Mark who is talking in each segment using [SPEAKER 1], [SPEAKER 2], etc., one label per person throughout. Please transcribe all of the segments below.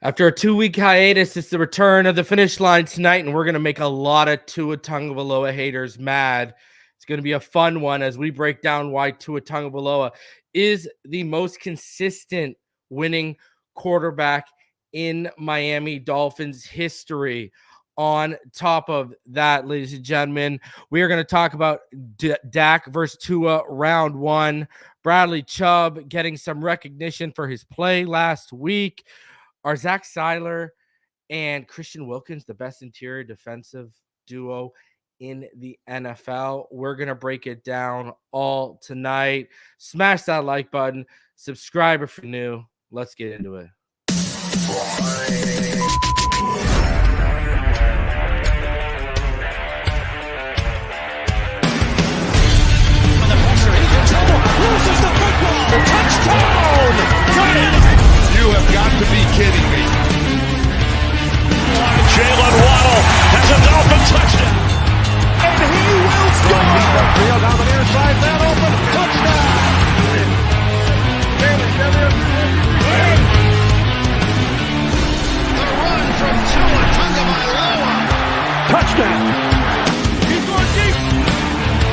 [SPEAKER 1] After a 2-week hiatus, it's the return of the Finish Line tonight, and we're going to make a lot of Tua Tagovailoa haters mad. It's going to be a fun one as we break down why Tua Tagovailoa is the most consistent winning quarterback in Miami Dolphins history. On top of that, ladies and gentlemen, we are going to talk about Dak versus Tua round one. Bradley Chubb getting some recognition for his play last week. Are Zach Sieler and Christian WIlkins the best interior defensive duo in the NFL? We're going to break it down all tonight. Smash that like button. Subscribe if you're new. Let's get into it.
[SPEAKER 2] Touchdown! Got it! You have got to be kidding me. Jalen Waddle has a Dolphin touchdown. And he will score! Field down the near side, that open. Touchdown! The run from Tua Tagovailoa. Touchdown! He's going deep.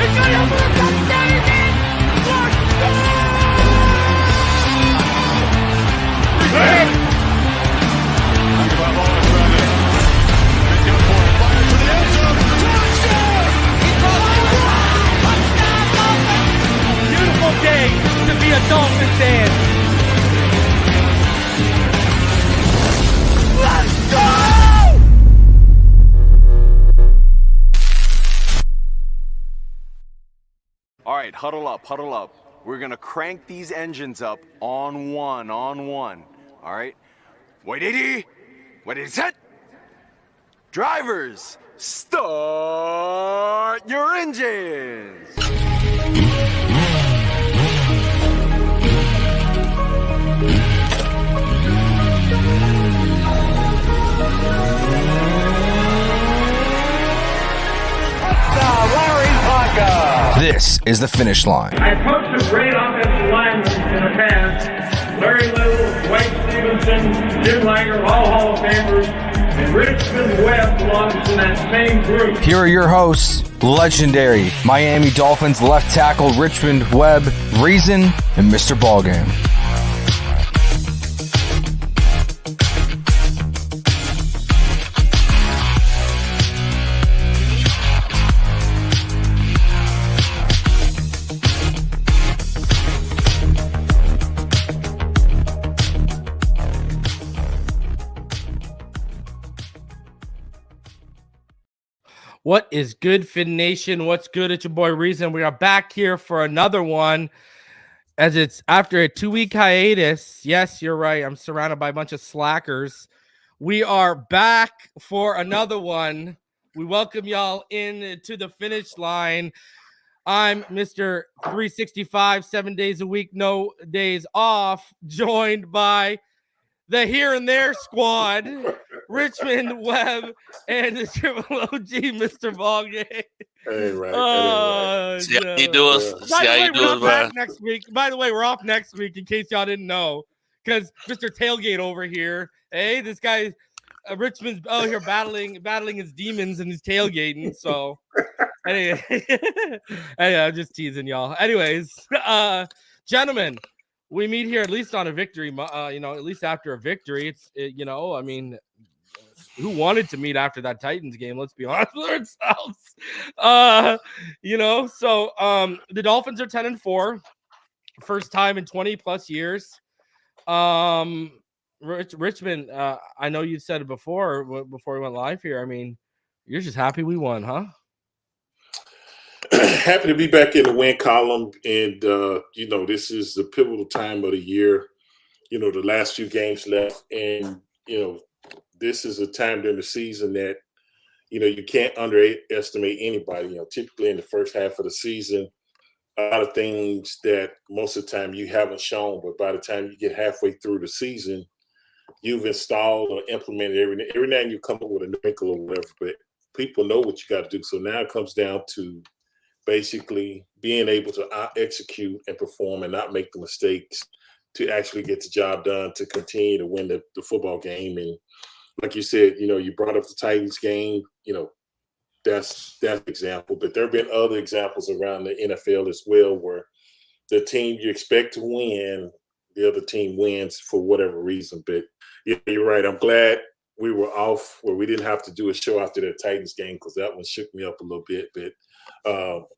[SPEAKER 2] He's got it for a touchdown again. Touchdown!
[SPEAKER 1] Beautiful day to be a Dolphins fan. Let's go!
[SPEAKER 3] All right, huddle up, huddle up. We're gonna crank these engines up on one. All right, wait, 80. Wait, set. Drivers, start your engines.
[SPEAKER 4] This is the Finish Line.
[SPEAKER 5] I coached some great offensive linemen in the past. Larry Little, Dwight Stevenson, Jim Langer, all Hall of Famers, and Richmond Webb belongs to that same group.
[SPEAKER 4] Here are your hosts, legendary Miami Dolphins left tackle Richmond Webb, Reason, and Mr. Ballgame.
[SPEAKER 1] What is good, Fin Nation? What's good? It's your boy Reason. We are back here for another one as it's after a 2-week hiatus. Yes, you're right. I'm surrounded by a bunch of slackers. We are back for another one. We welcome y'all into the Finish Line. I'm Mr. 365, 7 days a week, no days off, joined by the Here and There squad, Richmond Webb, and the Triple OG, Mr. Ballgame.
[SPEAKER 6] Hey, right.
[SPEAKER 7] See how you do us. See how you do us, man.
[SPEAKER 1] Next week. By the way, we're off next week in case y'all didn't know, because Mr. Tailgate over here. Hey, this guy, Richmond's here battling his demons and he's tailgating. So, anyway, I'm just teasing y'all. Anyways, gentlemen. We meet here at least on a victory, at least after a victory. I mean, who wanted to meet after that Titans game? Let's be honest with ourselves. The Dolphins are 10-4, first time in 20 plus years. Richmond, I know you said it before we went live here. I mean, you're just happy we won, huh?
[SPEAKER 6] Happy to be back in the win column, and this is the pivotal time of the year. The last few games left, and this is a time during the season that you can't underestimate anybody. Typically in the first half of the season, a lot of things that most of the time you haven't shown, but by the time you get halfway through the season, you've installed or implemented every now and you come up with a wrinkle or whatever. But people know what you got to do. So now it comes down to basically being able to execute and perform and not make the mistakes to actually get the job done to continue to win the football game. And like you said, you brought up the Titans game. That's an example. But there have been other examples around the NFL as well where the team you expect to win, the other team wins for whatever reason. But yeah, you're right. I'm glad we were off where we didn't have to do a show after the Titans game because that one shook me up a little bit. But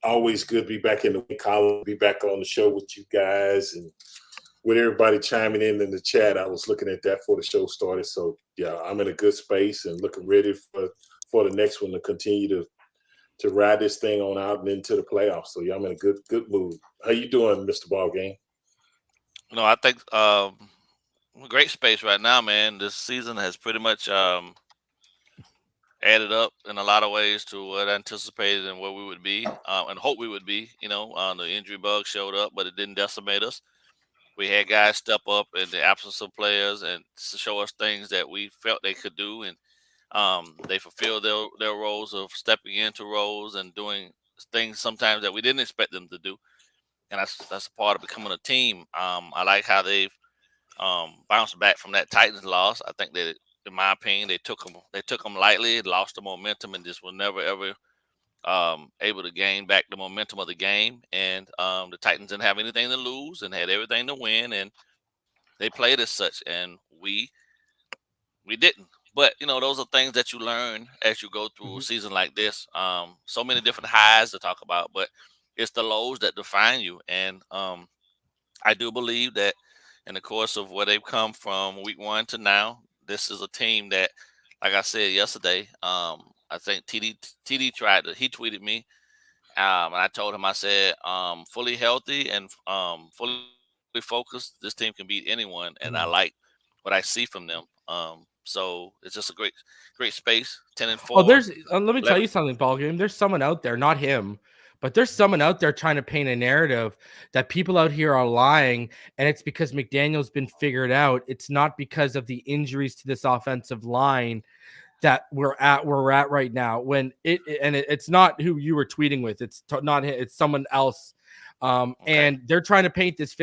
[SPEAKER 6] always good to be back in the win column, be back on the show with you guys and with everybody chiming in the chat. I was looking at that before the show started. So, yeah, I'm in a good space and looking ready for the next one to continue to ride this thing on out and into the playoffs. So, yeah, I'm in a good mood. How you doing, Mr. Ballgame?
[SPEAKER 7] No, I think great space right now, man. This season has pretty much added up in a lot of ways to what I anticipated and where we would be and hope we would be. The injury bug showed up, but it didn't decimate us. We had guys step up in the absence of players and show us things that we felt they could do, and they fulfilled their roles of stepping into roles and doing things sometimes that we didn't expect them to do. And that's a part of becoming a team. I like how they've bounced back from that Titans loss. I think that, in my opinion, they took them lightly, lost the momentum, and just were never ever able to gain back the momentum of the game. And the Titans didn't have anything to lose and had everything to win, and they played as such, and we didn't. But those are things that you learn as you go through a season like this. So many different highs to talk about, but it's the lows that define you. And I do believe that in the course of where they've come from week 1 to now, this is a team that, like I said yesterday, I think TD he tweeted me, and I told him, I said, fully healthy and fully focused, this team can beat anyone, and I like what I see from them. So it's just a great space. 10-4.
[SPEAKER 1] Oh, let me tell you something, Ballgame. There's someone out there, not him, but there's someone out there trying to paint a narrative that people out here are lying, and it's because McDaniel's been figured out. It's not because of the injuries to this offensive line that we're at right now. When it's not who you were tweeting with. It's not him. It's someone else. Okay. And they're trying to paint this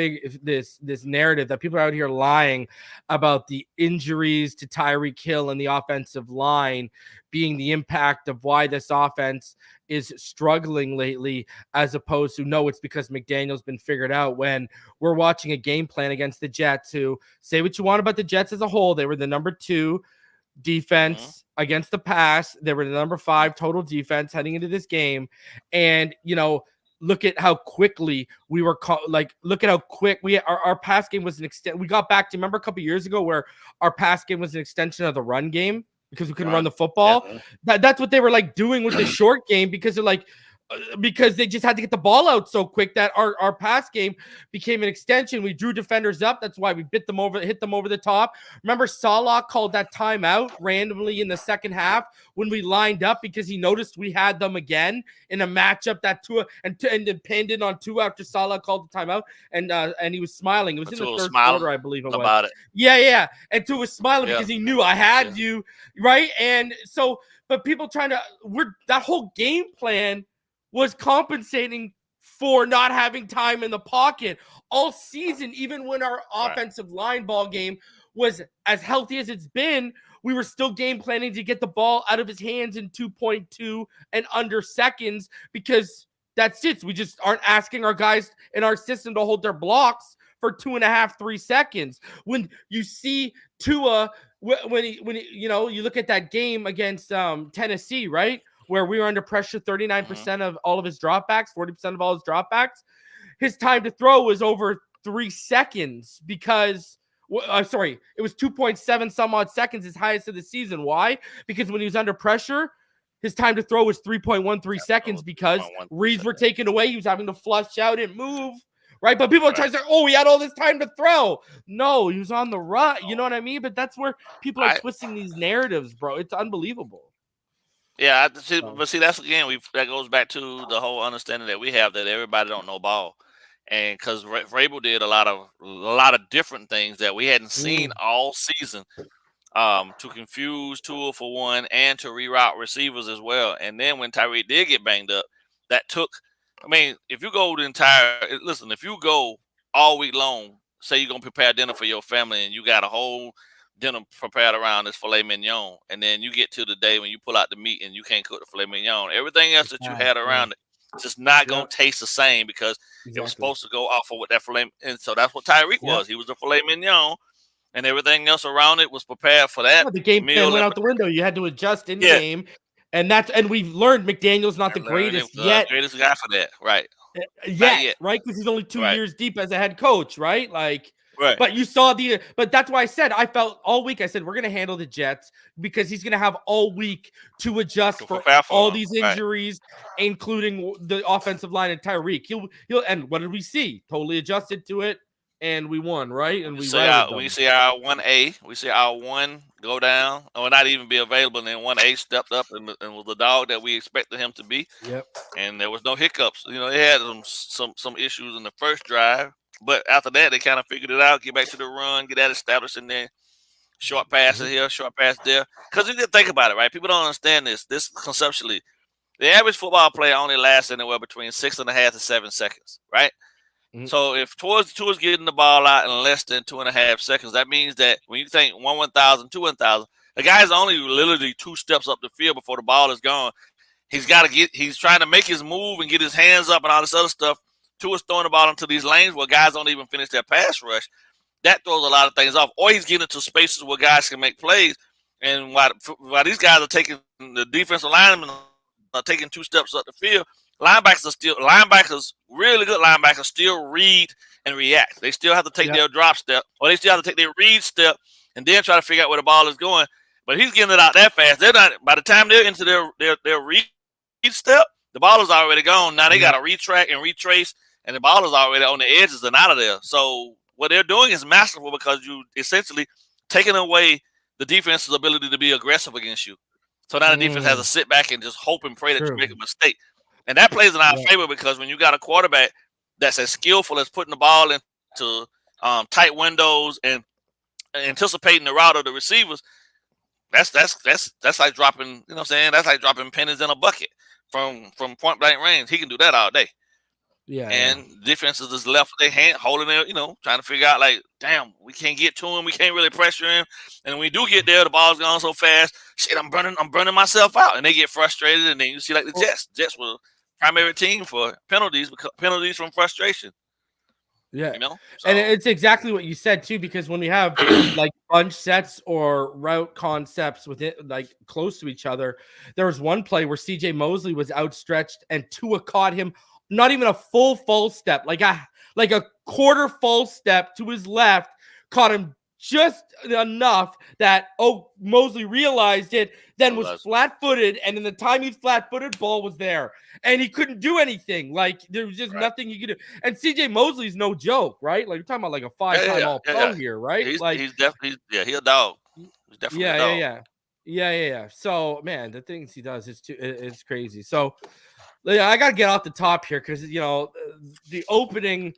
[SPEAKER 1] narrative that people are out here lying about the injuries to Tyreek Hill and the offensive line being the impact of why this offense is struggling lately, as opposed to, no, it's because McDaniel's been figured out. When we're watching a game plan against the Jets, who, say what you want about the Jets as a whole, they were the number 2 defense against the pass. They were the number 5 total defense heading into this game. And, look at how quickly we were look at how quick our pass game was an extent. We got back to, remember a couple years ago where our pass game was an extension of the run game because we couldn't run the football. Yeah. That's what they were doing with the short game, because they're because they just had to get the ball out so quick that our pass game became an extension. We drew defenders up. That's why we hit them over the top. Remember, Salah called that timeout randomly in the second half when we lined up because he noticed we had them again in a matchup that Tua and pinned in on Tua after Salah called the timeout, and he was smiling. It was in the third quarter, I believe it was.
[SPEAKER 7] About it.
[SPEAKER 1] Yeah. And Tua was smiling because he knew I had you, right? And so, but people that whole game plan was compensating for not having time in the pocket all season. Even when our offensive line ball game was as healthy as it's been, we were still game planning to get the ball out of his hands in 2.2 and under seconds, because that's it. We just aren't asking our guys in our system to hold their blocks for 2.5-3 seconds. When you see Tua, when he you look at that game against Tennessee, right, where we were under pressure 39% of all of his dropbacks, 40% of all his dropbacks, his time to throw was over 3 seconds because, it was 2.7 some odd seconds, his highest of the season. Why? Because when he was under pressure, his time to throw was 3.13 seconds because reads were taken away. He was having to flush out and move, right? But people are trying to say, he had all this time to throw. No, he was on the run. You know what I mean? But that's where people are twisting these narratives, bro. It's unbelievable.
[SPEAKER 7] Yeah, but that's again, that goes back to the whole understanding that we have that everybody don't know ball, and because Vrabel did a lot of different things that we hadn't seen all season, to confuse Tua for one, and to reroute receivers as well. And then when Tyreek did get banged up, that took. I mean, if you go all week long say you're gonna prepare dinner for your family and you got a whole dinner prepared around this filet mignon, and then you get to the day when you pull out the meat and you can't cook the filet mignon. Everything else that you had around it, it's just not gonna taste the same because it was supposed to go off of what that filet. And so that's what Tyreek was. He was the filet mignon, and everything else around it was prepared for that.
[SPEAKER 1] The game plan went out the window. You had to adjust in game, and we've learned McDaniel's not the greatest yet.
[SPEAKER 7] Greatest guy for that, right?
[SPEAKER 1] Yet, right? Because he's only 2 years deep as a head coach, right? Like.
[SPEAKER 7] Right.
[SPEAKER 1] But you saw but that's why I said I felt all week. I said we're gonna handle the Jets because he's gonna have all week to adjust for all these injuries, including the offensive line and Tyreek. He'll and what did we see? Totally adjusted to it, and we won, right? And we see our
[SPEAKER 7] 1A, we see our 1 go down, or not even be available, and then 1A stepped up and was the dog that we expected him to be.
[SPEAKER 1] Yep.
[SPEAKER 7] And there was no hiccups. You know, they had some issues in the first drive. But after that, they kind of figured it out, get back to the run, get that established in there. Short passes here, short pass there. Because you didn't think about it, right? People don't understand this conceptually. The average football player only lasts anywhere between 6.5 to 7 seconds, right? Mm-hmm. So if Tua's getting the ball out in less than 2.5 seconds, that means that when you think 1,000, 2,000, the guy's only literally 2 steps up the field before the ball is gone. He's trying to make his move and get his hands up and all this other stuff. Tua's throwing the ball into these lanes where guys don't even finish their pass rush. That throws a lot of things off. Or he's getting into spaces where guys can make plays. And while these guys are taking the defensive linemen are taking 2 steps up the field, linebackers, really good linebackers, still read and react. They still have to take their drop step, or they still have to take their read step and then try to figure out where the ball is going. But he's getting it out that fast. They're not, by the time they're into their read step, the ball is already gone. Now they got to retrack and retrace. And the ball is already on the edges and out of there. So what they're doing is masterful because you essentially taking away the defense's ability to be aggressive against you. So now the defense has to sit back and just hope and pray that you make a mistake. And that plays in our favor because when you got a quarterback that's as skillful as putting the ball into tight windows and anticipating the route of the receivers, that's like dropping, you know what I'm saying? That's like dropping pennies in a bucket from point blank range. He can do that all day.
[SPEAKER 1] Yeah,
[SPEAKER 7] and defenses is left with their hand holding it, trying to figure out like, damn, we can't get to him, we can't really pressure him, and when we do get there, the ball's gone so fast. Shit, I'm burning myself out, and they get frustrated, and then you see like the Jets were the primary team for penalties from frustration.
[SPEAKER 1] Yeah, and it's exactly what you said too, because when we have like bunch sets or route concepts with it like close to each other, there was one play where CJ Mosley was outstretched and Tua caught him. Not even a full step, like a quarter full step to his left, caught him just enough that Mosley realized it, then was flat-footed, and in the time he's flat-footed, ball was there, and he couldn't do anything. Like there was just nothing you could do. And CJ Mosley's no joke, right? Like you're talking about like a 5-time All-Pro here, right?
[SPEAKER 7] He's
[SPEAKER 1] like
[SPEAKER 7] he's definitely he a dog. He's definitely a dog.
[SPEAKER 1] Yeah. So man, the things he does is it's crazy. So. I got to get off the top here because, the opening,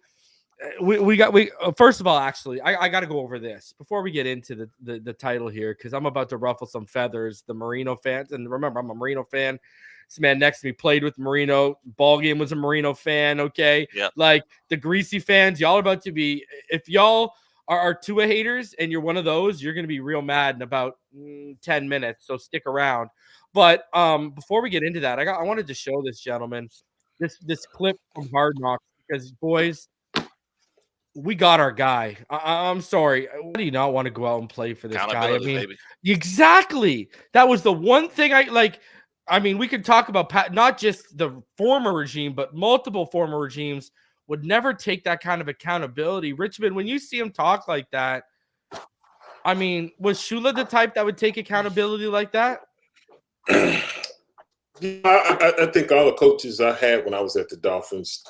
[SPEAKER 1] first of all, actually, I got to go over this before we get into the title here because I'm about to ruffle some feathers, the Marino fans. And remember, I'm a Marino fan. This man next to me played with Marino. Ballgame was a Marino fan, okay?
[SPEAKER 7] Yeah.
[SPEAKER 1] Like the Greasy fans, y'all are about to be, if y'all are Tua haters and you're one of those, you're going to be real mad in about 10 minutes, so stick around. But before we get into that, I wanted to show this gentleman this clip from Hard Knocks because, boys, we got our guy. I'm sorry. Why do you not want to go out and play for this guy? I mean,
[SPEAKER 7] baby.
[SPEAKER 1] Exactly. That was the one thing I like. I mean, we could talk about not just the former regime, but multiple former regimes would never take that kind of accountability. Richmond, when you see him talk like that, I mean, was Shula the type that would take accountability like that?
[SPEAKER 6] I think all the coaches I had when I was at the Dolphins,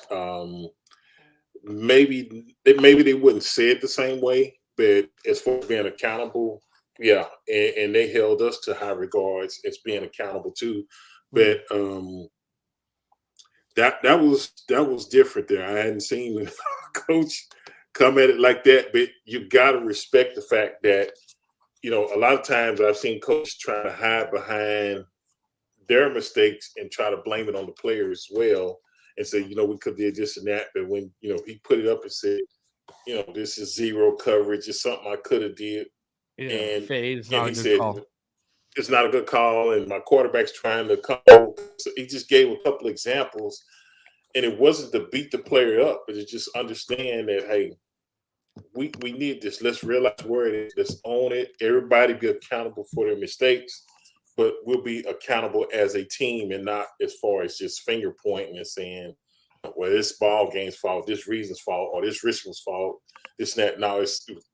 [SPEAKER 6] maybe they wouldn't say it the same way, but as far as being accountable, yeah, and they held us to high regards as being accountable too. But that was different there. I hadn't seen a coach come at it like that, but you got to respect the fact that, a lot of times I've seen coaches try to hide behind their mistakes and try to blame it on the players as well and say, we could do this and that. But when, he put it up and said, this is zero coverage. It's something I could have did.
[SPEAKER 1] Yeah,
[SPEAKER 6] And
[SPEAKER 1] fade is
[SPEAKER 6] and
[SPEAKER 1] not
[SPEAKER 6] he
[SPEAKER 1] a good
[SPEAKER 6] said
[SPEAKER 1] call.
[SPEAKER 6] it's not a good call, and my quarterback's trying to come over. So he just gave a couple examples, and it wasn't to beat the player up, but to just understand that, hey, we need this. Let's realize where it is. Let's own it. Everybody be accountable for their mistakes, but we'll be accountable as a team and not as far as just finger pointing and saying, well, this ball game's fault, this reason's fault, or this Richmond's fault, this and that. No,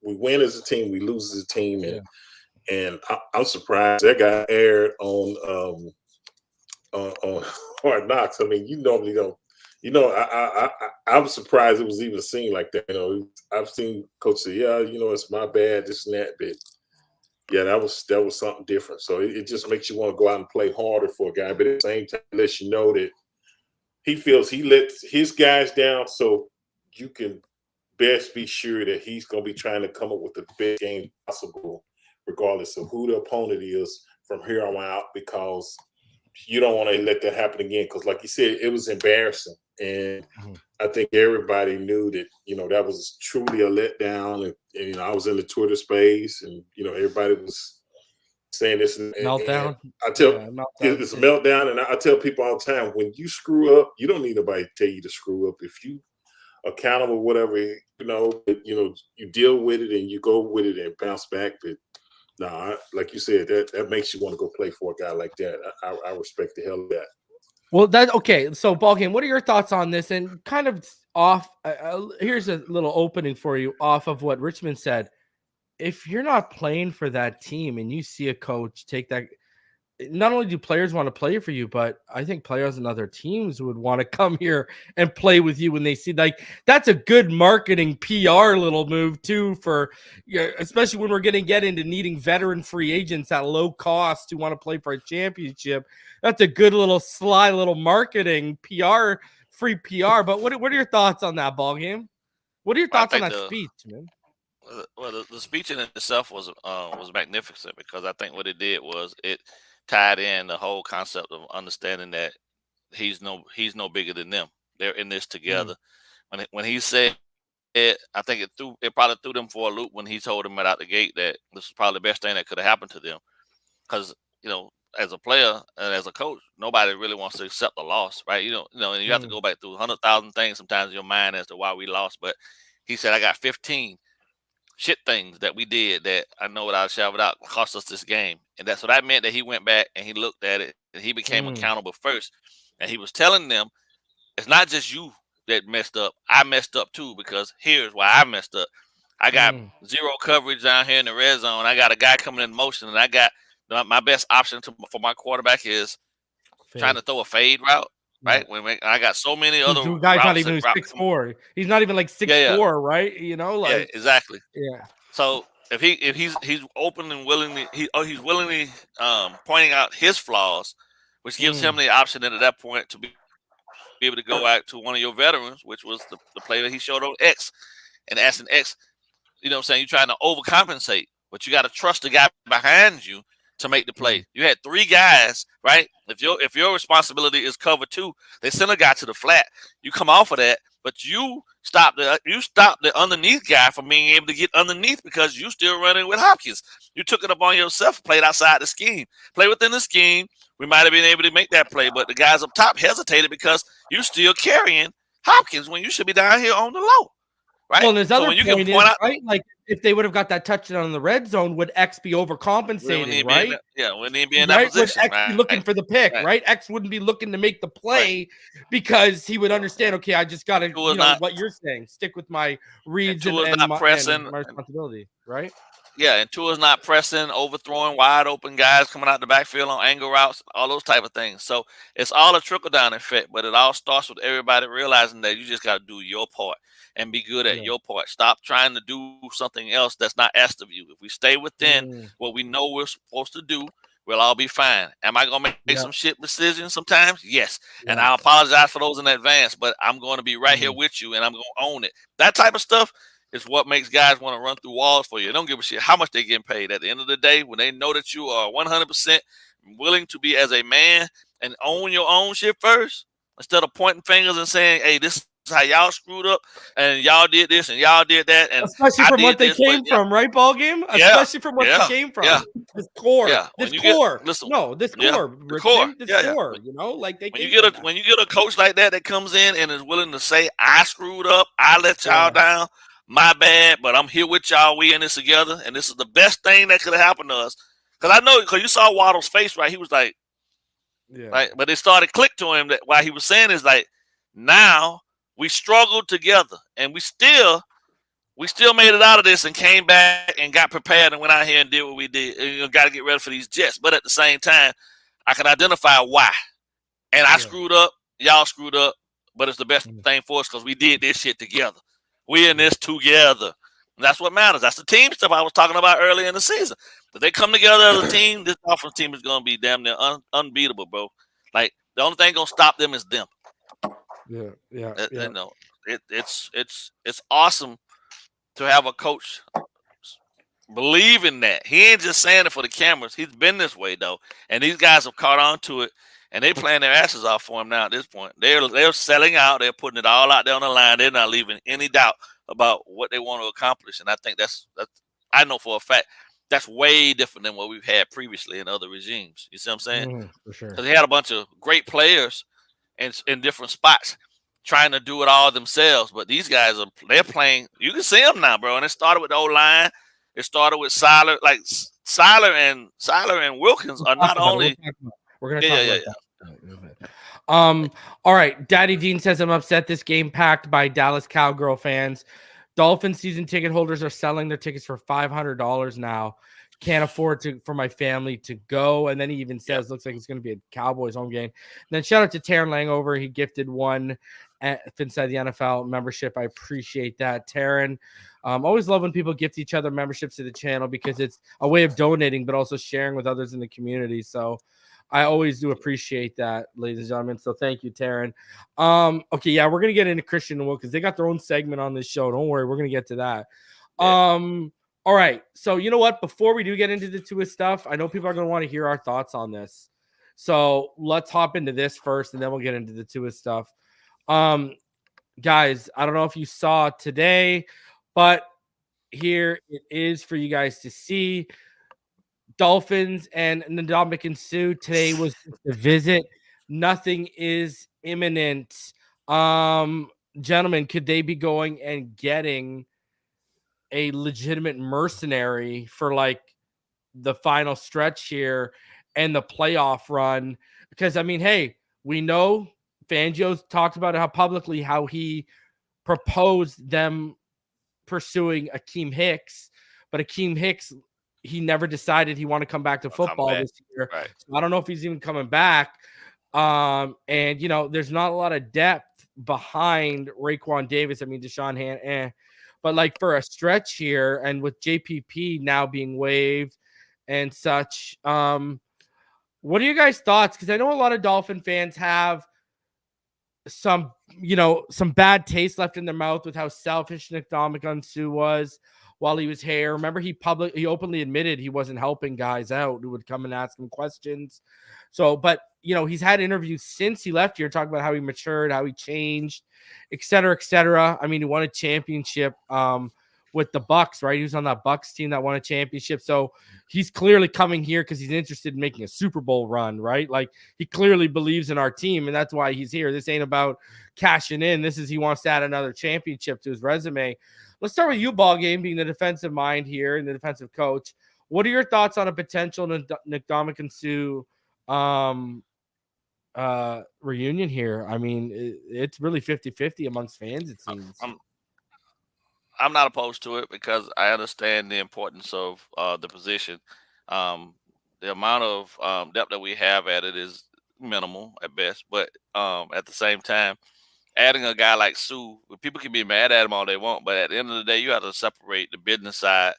[SPEAKER 6] we win as a team, we lose as a team, and I'm surprised that got aired on Hard Knocks. I mean, you normally don't. I'm surprised it was even seen like that. I've seen coaches say, "Yeah, it's my bad, this and that," but yeah, that was something different. So it just makes you want to go out and play harder for a guy, but at the same time, it lets you know that he feels he let his guys down, so you can best be sure that he's going to be trying to come up with the best game possible, regardless of who the opponent is from here on out, because you don't want to let that happen again. Because, like you said, it was embarrassing, and I think everybody knew that that was truly a letdown. And I was in the Twitter space, and everybody was saying this. And
[SPEAKER 1] Meltdown.
[SPEAKER 6] I tell
[SPEAKER 1] meltdown.
[SPEAKER 6] it's a meltdown, and I tell people all the time, when you screw up, you don't need nobody to tell you to screw up. If you accountable, whatever, you deal with it and you go with it and bounce back. But no, like you said, that makes you want to go play for a guy like that. I respect the hell of that.
[SPEAKER 1] Well, okay. So, Ballgame, what are your thoughts on this? And kind of off, here's a little opening for you off of what Richmond said. If you're not playing for that team and you see a coach take that, not only do players want to play for you, but I think players and other teams would want to come here and play with you when they see, like, that's a good marketing PR little move too, for especially when we're going to get into needing veteran free agents at low cost who want to play for a championship. That's a good little sly little marketing PR, free PR. But what are your thoughts on that, Ballgame? What are your thoughts on that speech, man?
[SPEAKER 7] Well, the speech in itself was magnificent, because I think what it did was it tied in the whole concept of understanding that he's no bigger than them. They're in this together. When he said it, I think it probably threw them for a loop when he told them right out the gate that this was probably the best thing that could have happened to them. Because as a player and as a coach, nobody really wants to accept a loss, right? And you have to go back through 100,000 things sometimes in your mind as to why we lost. But he said, I got 15 shit things that we did that I know without a shadow of a doubt cost us this game. And that's what that meant, that he went back and he looked at it and he became accountable first. And he was telling them, it's not just you that messed up. I messed up too, because here's why I messed up. I got zero coverage down here in the red zone. I got a guy coming in motion, and I got my best option for my quarterback is trying to throw a fade route. Right, when I got so many other
[SPEAKER 1] guys, not even 6'4". He's not even like 6'4", right?
[SPEAKER 7] Yeah, exactly. Yeah. So if he's open and willingly he's willingly pointing out his flaws, which gives him the option at that point to be able to go out to one of your veterans, which was the play that he showed on X, and asking X, you're trying to overcompensate, but you got to trust the guy behind you to make the play. You had three guys, right? If your responsibility is cover two, they send a guy to the flat. You come off of that, but you stop the underneath guy from being able to get underneath because you still running with Hopkins. You took it upon yourself, played outside the scheme. Play within the scheme. We might have been able to make that play, but the guys up top hesitated because you still carrying Hopkins when you should be down here on the low. Right.
[SPEAKER 1] Well, and there's other point is, right? Like, if they would have got that touchdown in the red zone, would X be overcompensating, right?
[SPEAKER 7] Wouldn't he be in that position?
[SPEAKER 1] Would X be looking for the pick, right? X wouldn't be looking to make the play because he would understand, okay, I just got to, what you're saying, stick with my reads and my responsibility, right?
[SPEAKER 7] Yeah, and Tua's not pressing, overthrowing wide open guys coming out the backfield on angle routes, all those type of things. So it's all a trickle-down effect, but it all starts with everybody realizing that you just got to do your part and be good at your part. Stop trying to do something else that's not asked of you. If we stay within what we know we're supposed to do, we'll all be fine. Am I going to make some shit decisions sometimes? Yes. And I apologize for those in advance, but I'm going to be right here with you, and I'm going to own it. That type of stuff is what makes guys want to run through walls for you. They don't give a shit how much they're getting paid. At the end of the day, when they know that you are 100% willing to be as a man and own your own shit first, instead of pointing fingers and saying, hey, this how y'all screwed up and y'all did this and y'all did that. And
[SPEAKER 1] especially
[SPEAKER 7] I
[SPEAKER 1] from
[SPEAKER 7] did
[SPEAKER 1] what they
[SPEAKER 7] this,
[SPEAKER 1] came
[SPEAKER 7] but,
[SPEAKER 1] from, right, Ballgame?
[SPEAKER 7] Yeah,
[SPEAKER 1] Especially from what
[SPEAKER 7] yeah,
[SPEAKER 1] they came from.
[SPEAKER 7] yeah.
[SPEAKER 1] This core.
[SPEAKER 7] Yeah.
[SPEAKER 1] This
[SPEAKER 7] When you
[SPEAKER 1] core.
[SPEAKER 7] get, listen,
[SPEAKER 1] No, this
[SPEAKER 7] yeah,
[SPEAKER 1] core.
[SPEAKER 7] the core.
[SPEAKER 1] Richmond, this
[SPEAKER 7] Yeah,
[SPEAKER 1] core.
[SPEAKER 7] yeah.
[SPEAKER 1] You know, like they
[SPEAKER 7] When
[SPEAKER 1] came
[SPEAKER 7] you
[SPEAKER 1] from
[SPEAKER 7] get
[SPEAKER 1] that.
[SPEAKER 7] when you get a coach like that comes in and is willing to say, I screwed up, I let y'all down, my bad, but I'm here with y'all, we in this together, and this is the best thing that could have happened to us. Because I know, because you saw Waddle's face, right? He was like, but it started click to him that why he was saying is like, now we struggled together and we still made it out of this and came back and got prepared and went out here and did what we did. And, you know, got to get ready for these Jets. But at the same time, I can identify why. And I screwed up, y'all screwed up, but it's the best thing for us because we did this shit together. We in this together. And that's what matters. That's the team stuff I was talking about earlier in the season. If they come together as a team, this Dolphins team is going to be damn near unbeatable, bro. Like, the only thing going to stop them is them.
[SPEAKER 1] Yeah.
[SPEAKER 7] You know, it's awesome to have a coach believe in that. He ain't just saying it for the cameras. He's been this way though, and these guys have caught on to it, and they playing their asses off for him now. At this point, they're selling out. They're putting it all out there on the line. They're not leaving any doubt about what they want to accomplish, and I think that's I know for a fact that's way different than what we've had previously in other regimes. You see what I'm saying?
[SPEAKER 1] For sure.
[SPEAKER 7] Because they had a bunch of great players in different spots trying to do it all themselves, but these guys they're playing. You can see them now, bro. And it started with the O-line. It started with Sieler. Like Sieler and Wilkins are not only.
[SPEAKER 1] We're gonna talk about that. All right. Daddy Dean says I'm upset. This game packed by Dallas Cowgirl fans. Dolphin season ticket holders are selling their tickets for $500 now. Can't afford for my family to go. And then he even says, looks like it's going to be a Cowboys home game. And then shout out to Taryn Langover. He gifted one inside the NFL membership. I appreciate that, Taryn. Always love when people gift each other memberships to the channel because it's a way of donating, but also sharing with others in the community. So I always do appreciate that, ladies and gentlemen. So thank you, Taryn. Okay, yeah, we're going to get into Christian WIlkins. They got their own segment on this show. Don't worry. We're going to get to that. All right. So you know what? Before we do get into the Tua stuff, I know people are going to want to hear our thoughts on this. So let's hop into this first, and then we'll get into the Tua stuff. Guys, I don't know if you saw today, but here it is for you guys to see. Dolphins and Ndamukong Suh today was a visit. Nothing is imminent. Gentlemen, could they be going and getting a legitimate mercenary for like the final stretch here and the playoff run? Because I mean, hey, we know Fangio's talked about how publicly how he proposed them pursuing Akeem Hicks, but Akeem Hicks, he never decided he wanted to come back to football this year.
[SPEAKER 7] Right.
[SPEAKER 1] So I don't know if he's even coming back. And you know, there's not a lot of depth behind Raekwon Davis. I mean, Deshaun Hand, but like for a stretch here, and with JPP now being waived and such, what are your guys' thoughts? Because I know a lot of Dolphin fans have some bad taste left in their mouth with how selfish Ndamukong Suh was while he was here. Remember, he openly admitted he wasn't helping guys out who would come and ask him questions. So, but he's had interviews since he left here talking about how he matured, how he changed, et cetera, et cetera. I mean, he won a championship with the Bucks, right? He was on that Bucks team that won a championship. So he's clearly coming here because he's interested in making a Super Bowl run, right? Like he clearly believes in our team, and that's why he's here. This ain't about cashing in. This is he wants to add another championship to his resume. Let's start with you, Ballgame, being the defensive mind here and the defensive coach. What are your thoughts on a potential Ndamukong Suh reunion here? I mean, it's really 50-50 amongst fans, it seems.
[SPEAKER 7] I'm not opposed to it because I understand the importance of the position. The amount of depth that we have at it is minimal at best, but at the same time, adding a guy like Suh, people can be mad at him all they want, but at the end of the day, you have to separate the business side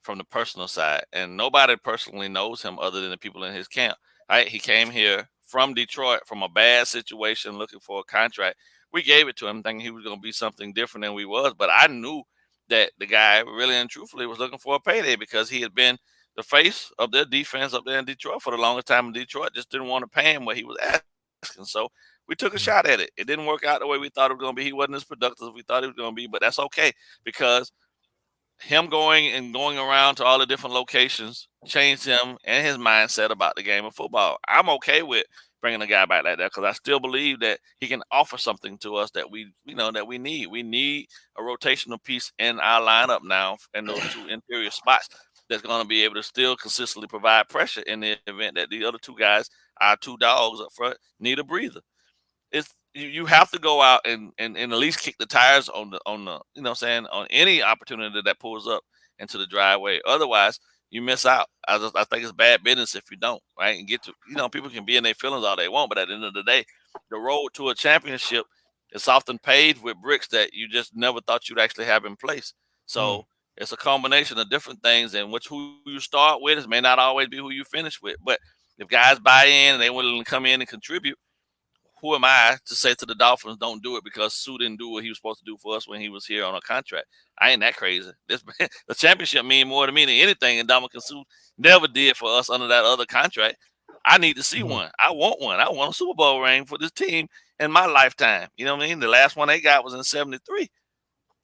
[SPEAKER 7] from the personal side, and nobody personally knows him other than the people in his camp. Right? He came here from Detroit from a bad situation, looking for a contract. We gave it to him thinking he was going to be something different than we was, but I knew that the guy really and truthfully was looking for a payday because he had been the face of their defense up there in Detroit for the longest time in Detroit, just didn't want to pay him what he was asking. So We took a shot at it. It didn't work out the way we thought it was going to be. He wasn't as productive as we thought he was going to be, but that's okay because him going around to all the different locations changed him and his mindset about the game of football. I'm okay with bringing a guy back like that because I still believe that he can offer something to us that we need. We need a rotational piece in our lineup now in those two interior spots that's going to be able to still consistently provide pressure in the event that the other two guys, our two dogs up front, need a breather. You have to go out and at least kick the tires on the on any opportunity that pulls up into the driveway. Otherwise, you miss out. I think it's bad business if you don't, right? And get to people can be in their feelings all they want, but at the end of the day, the road to a championship is often paved with bricks that you just never thought you'd actually have in place. So it's a combination of different things, and who you start with may not always be who you finish with. But if guys buy in and they willing to come in and contribute, who am I to say to the Dolphins don't do it because Suh didn't do what he was supposed to do for us when he was here on a contract? I ain't that crazy. The championship mean more to me than anything, and Ndamukong Suh never did for us under that other contract. I need to see one. I want one. I want a Super Bowl ring for this team in my lifetime. You know what I mean? The last one they got was in 73.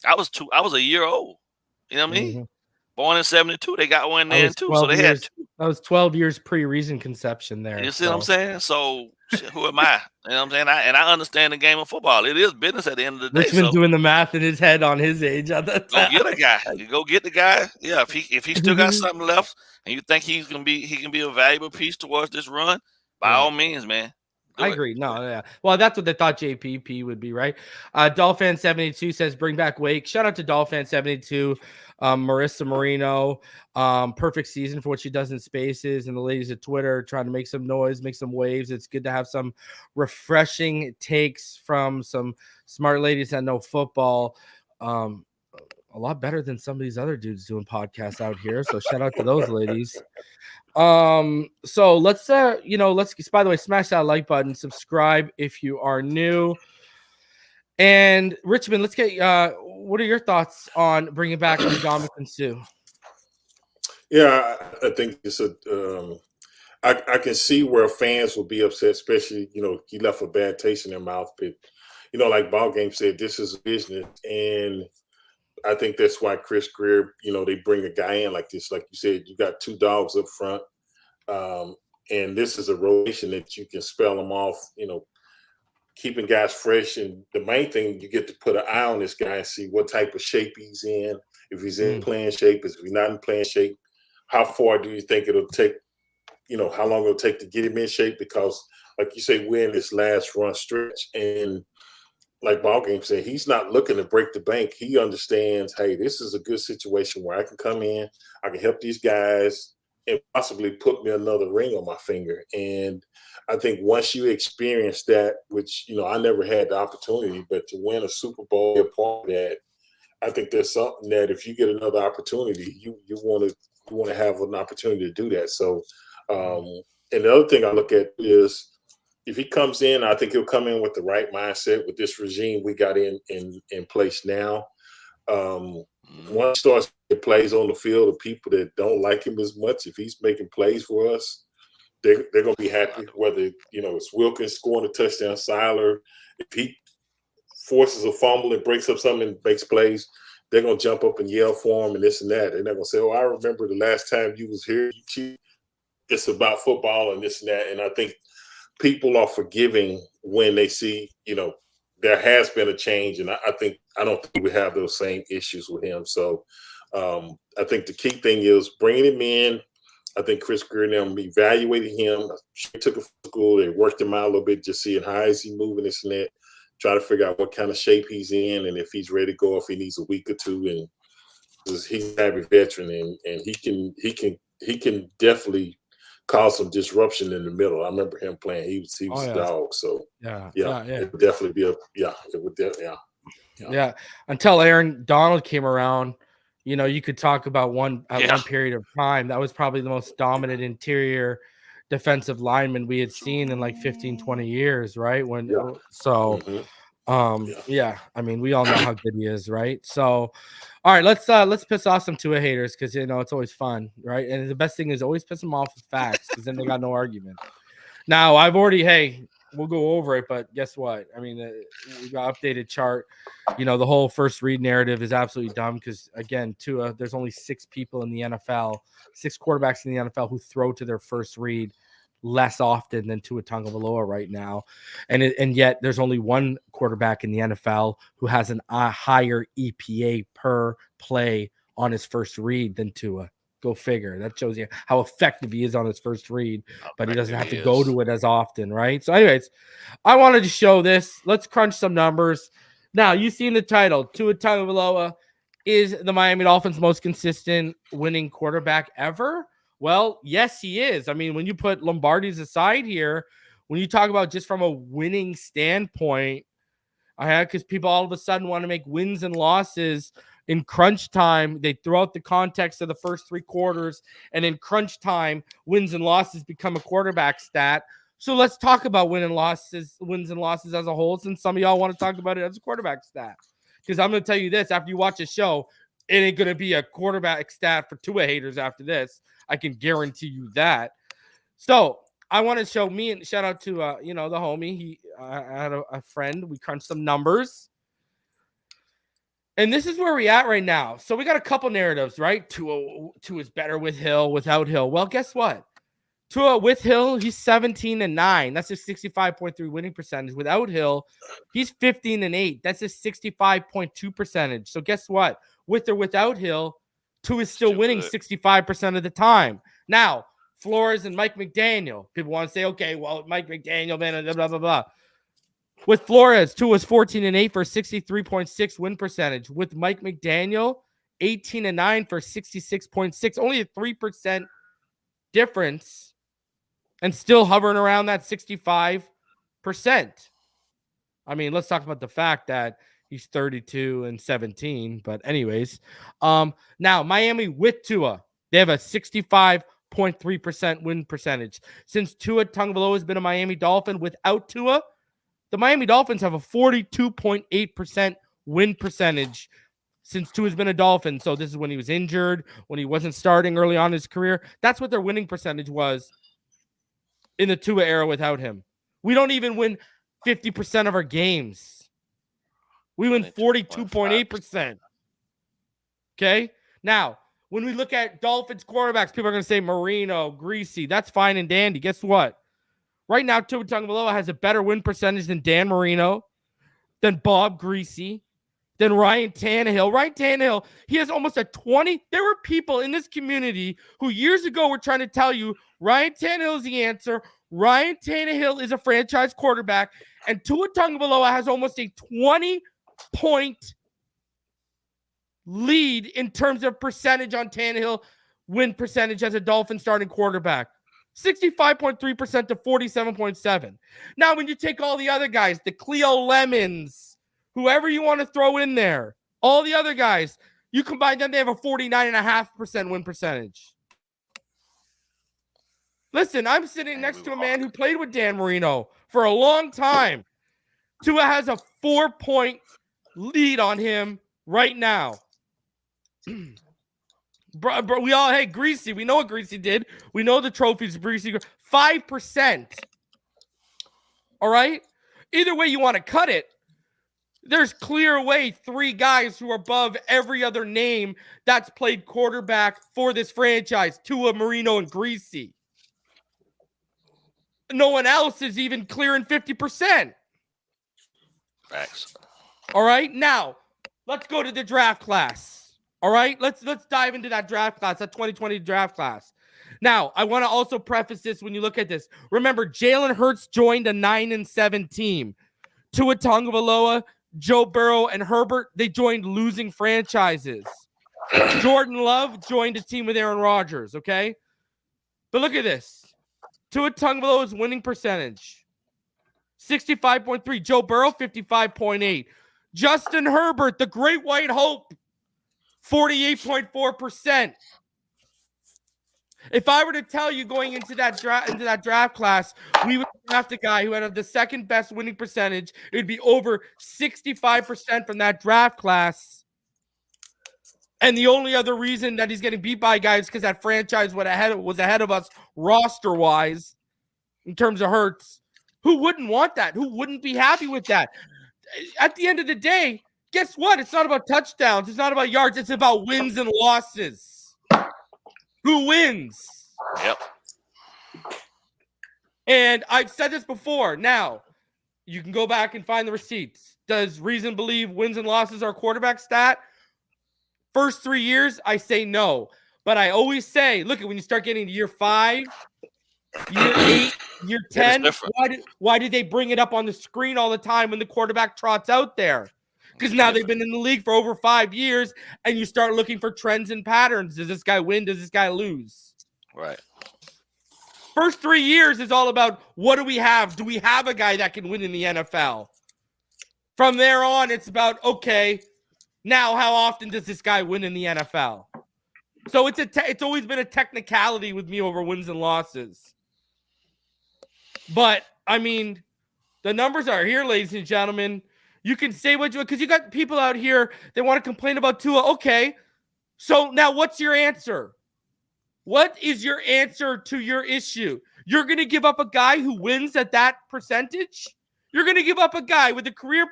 [SPEAKER 7] I was a year old. You know what I mean? Born in 72. They got one then too. So they had two.
[SPEAKER 1] That was 12 years pre-reason conception there.
[SPEAKER 7] You see what I'm saying? So who am I? You know what I'm saying? I understand the game of football. It is business at the end of the day.
[SPEAKER 1] Richmond doing the math in his head on his age at that time.
[SPEAKER 7] Go get a guy. You go get the guy. Yeah, if he still got something left and you think he can be a valuable piece towards this run, by all means, man.
[SPEAKER 1] I agree. No, yeah. Well, that's what they thought JPP would be, right? Dolphin72 says bring back Wake. Shout out to Dolphin72. Marissa Marino, perfect season for what she does in spaces, and the ladies at Twitter trying to make some noise, make some waves. It's good to have some refreshing takes from some smart ladies that know football. A lot better than some of these other dudes doing podcasts out here. So shout out to those ladies. So let's by the way, smash that like button, subscribe if you are new. And Richmond, let's get what are your thoughts on bringing back Ndamukong Suh?
[SPEAKER 6] Yeah, I think it's I can see where fans will be upset, especially, he left a bad taste in their mouth. But, like Ballgame said, this is a business. And I think that's why Chris Greer, they bring a guy in like this. Like you said, you got two dogs up front. And this is a rotation that you can spell them off, keeping guys fresh. And the main thing, you get to put an eye on this guy and see what type of shape he's in. If he's in playing shape, if he's not in playing shape, how far do you think it'll take, how long it'll take to get him in shape? Because like you say, we're in this last run stretch, and like Ballgame said, he's not looking to break the bank. He understands, hey, this is a good situation where I can come in, I can help these guys and possibly put me another ring on my finger. And I think once you experience that, which, I never had the opportunity, but to win a Super Bowl, a part of that, I think there's something that if you get another opportunity, you want to have an opportunity to do that. So, and the other thing I look at is if he comes in, I think he'll come in with the right mindset with this regime we got in place now. Once he starts to plays on the field, the people that don't like him as much, if he's making plays for us, they're going to be happy. Whether it's WIlkins scoring a touchdown, Sieler, if he forces a fumble and breaks up something and makes plays, they're going to jump up and yell for him and this and that. They're not going to say, "Oh, I remember the last time you was here. It's about football and this and that." And I think people are forgiving when they see, there has been a change. And I don't think we have those same issues with him. So I think the key thing is bringing him in. I think Chris Greer and them evaluated him. They took him to school. They worked him out a little bit, just seeing how is he moving this and that. Try to figure out what kind of shape he's in and if he's ready to go, if he needs a week or two. And he's a happy veteran, and he can definitely cause some disruption in the middle. I remember him playing. He was a dog. So it would definitely be
[SPEAKER 1] until Aaron Donald came around, you could talk about one period of time that was probably the most dominant interior defensive lineman we had seen in like 15, 20 years, right? I mean, we all know how good he is, right? So all right, let's piss off some Tua haters because it's always fun, right? And the best thing is always piss them off with facts because then they got no argument. Now, we'll go over it, but guess what? I mean, we got updated chart. The whole first read narrative is absolutely dumb because, again, Tua, there's only 6 people in the NFL, 6 quarterbacks in the NFL who throw to their first read less often than Tua Tagovailoa right now. And yet there's only one quarterback in the NFL who has a higher EPA per play on his first read than Tua. Go figure. That shows you how effective he is on his first read, but he doesn't have to go to it as often, right? So anyways, I wanted to show this. Let's crunch some numbers. Now, you've seen the title. Tua Tagovailoa is the Miami Dolphins' most consistent winning quarterback ever. Well, yes, he is. I mean, when you put Lombardi's aside here, when you talk about just from a winning standpoint, because people all of a sudden want to make wins and losses in crunch time. They throw out the context of the first 3 quarters, and in crunch time, wins and losses become a quarterback stat. So let's talk about wins and losses as a whole, since some of y'all want to talk about it as a quarterback stat. Because I'm going to tell you this, after you watch the show, it ain't going to be a quarterback stat for Tua haters after this. I can guarantee you that. So I want to show me, and shout out to, the homie. I had a friend. We crunched some numbers. And this is where we're at right now. So we got a couple narratives, right? Tua is better with Hill, without Hill. Well, guess what? Tua with Hill, he's 17-9. That's a 65.3 winning percentage. Without Hill, he's 15-8. That's a 65.2 percentage. So guess what? With or without Hill, Tua is still winning 65% of the time. Now, Flores and Mike McDaniel. People want to say, okay, well, Mike McDaniel, man, blah, blah, blah, blah. With Flores, Tua was 14-8 for 63.6 win percentage. With Mike McDaniel, 18-9 for 66.6. Only a 3% difference, and still hovering around that 65%. I mean, let's talk about the fact that he's 32-17. But anyways, now Miami with Tua, they have a 65.3% win percentage. Since Tua Tagovailoa has been a Miami Dolphin, without Tua, the Miami Dolphins have a 42.8% win percentage since Tua's been a Dolphin. So this is when he was injured, when he wasn't starting early on in his career. That's what their winning percentage was in the Tua era without him. We don't even win 50% of our games. We win 42.8%. Okay? Now, when we look at Dolphins quarterbacks, people are going to say Marino, Greasy. That's fine and dandy. Guess what? Right now, Tua Tagovailoa has a better win percentage than Dan Marino, than Bob Greasy, than Ryan Tannehill. Ryan Tannehill, he has almost a 20. There were people in this community who years ago were trying to tell you Ryan Tannehill is the answer. Ryan Tannehill is a franchise quarterback. And Tua Tagovailoa has almost a 20-point lead in terms of percentage on Tannehill win percentage as a Dolphin starting quarterback. 65.3% to 47.7%. Now, when you take all the other guys, the Cleo Lemons, whoever you want to throw in there, all the other guys, you combine them, they have a 49.5% win percentage. Listen, I'm sitting next to a man who played with Dan Marino for a long time. Tua has a 4-point lead on him right now. Bro, we all, hey, Greasy. We know what Greasy did. We know the trophies Greasy. 5%. All right? Either way you want to cut it, there's clear way 3 guys who are above every other name that's played quarterback for this franchise. Tua, Marino, and Greasy. No one else is even clearing 50%.
[SPEAKER 7] Facts.
[SPEAKER 1] All right? Now, let's go to the draft class. All right, let's dive into that draft class, that 2020 draft class. Now, I want to also preface this when you look at this. Remember, Jalen Hurts joined a 9-7 team. Tua Tagovailoa, Joe Burrow, and Herbert, they joined losing franchises. Jordan Love joined a team with Aaron Rodgers, okay? But look at this. Tua Tagovailoa's winning percentage, 65.3. Joe Burrow, 55.8. Justin Herbert, the great white hope, 48.4%. If I were to tell you going into that draft class, we would draft a guy who had the second best winning percentage. It would be over 65% from that draft class. And the only other reason that he's getting beat by guys is because that franchise was ahead of us roster-wise in terms of Hurts. Who wouldn't want that? Who wouldn't be happy with that? At the end of the day, guess what? It's not about touchdowns. It's not about yards. It's about wins and losses. Who wins?
[SPEAKER 7] Yep.
[SPEAKER 1] And I've said this before. Now, you can go back and find the receipts. Does reason believe wins and losses are quarterback stat? First 3 years, I say no. But I always say, look, when you start getting to year 5, year 8, year 10, why did they bring it up on the screen all the time when the quarterback trots out there? Because now they've been in the league for over 5 years, and you start looking for trends and patterns. Does this guy win? Does this guy lose?
[SPEAKER 7] Right.
[SPEAKER 1] First 3 years is all about what do we have? Do we have a guy that can win in the NFL? From there on, it's about, okay, now how often does this guy win in the NFL? So it's always been a technicality with me over wins and losses. But, I mean, the numbers are here, ladies and gentlemen. You can say what you want, because you got people out here, they want to complain about Tua. Okay, so now what's your answer? What is your answer to your issue? You're going to give up a guy who wins at that percentage? You're going to give up a guy with a career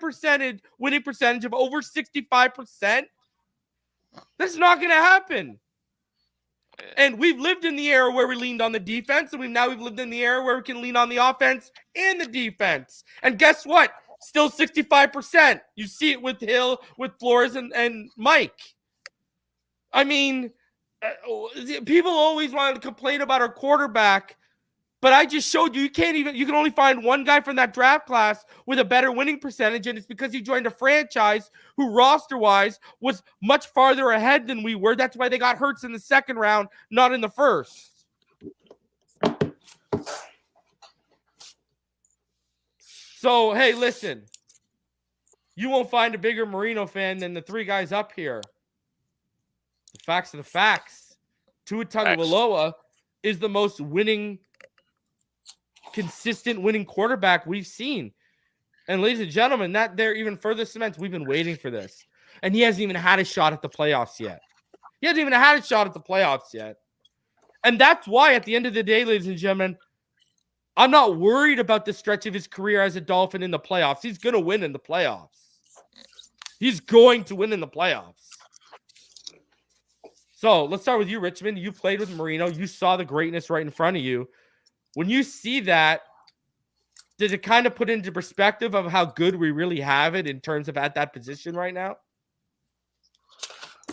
[SPEAKER 1] winning percentage of over 65%? That's not going to happen. And we've lived in the era where we leaned on the defense, and we've lived in the era where we can lean on the offense and the defense. And guess what? Still 65%. You see it with Hill, with Flores, and Mike. I mean, people always want to complain about our quarterback, but I just showed you you can only find one guy from that draft class with a better winning percentage, and it's because he joined a franchise who roster-wise was much farther ahead than we were. That's why they got Hurts in the second round, not in the first. So, hey, listen. You won't find a bigger Marino fan than the 3 guys up here. The facts are the facts. Tua Tagovailoa is the most consistent winning quarterback we've seen. And ladies and gentlemen, that there even further cements we've been waiting for this. And he hasn't even had a shot at the playoffs yet. And that's why at the end of the day, ladies and gentlemen, I'm not worried about the stretch of his career as a Dolphin in the playoffs. He's going to win in the playoffs. So let's start with you, Richmond. You played with Marino. You saw the greatness right in front of you. When you see that, does it kind of put into perspective of how good we really have it in terms of at that position right now?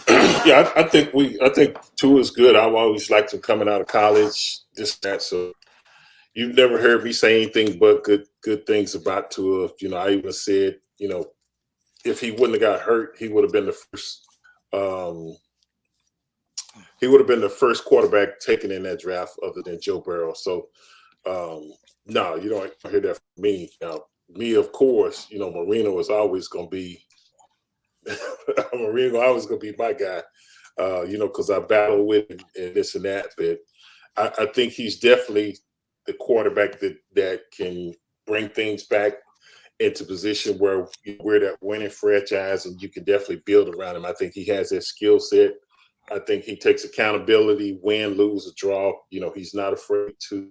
[SPEAKER 6] Yeah, I think Tua is good. I've always liked him coming out of college, that. So you've never heard me say anything but good things about Tua. You know, I even said, you know, if he wouldn't have got hurt, he would have been the first. He would have been the first quarterback taken in that draft, other than Joe Burrow. So, no, you don't hear that from me. Now, me, of course, you know, Marino is always going to be. Marino always going to be my guy. You know, because I battle with him and this and that. But I think he's definitely the quarterback that can bring things back into position where we're that winning franchise, and you can definitely build around him. I think he has that skill set. I think he takes accountability, win, lose, or draw. You know, he's not afraid to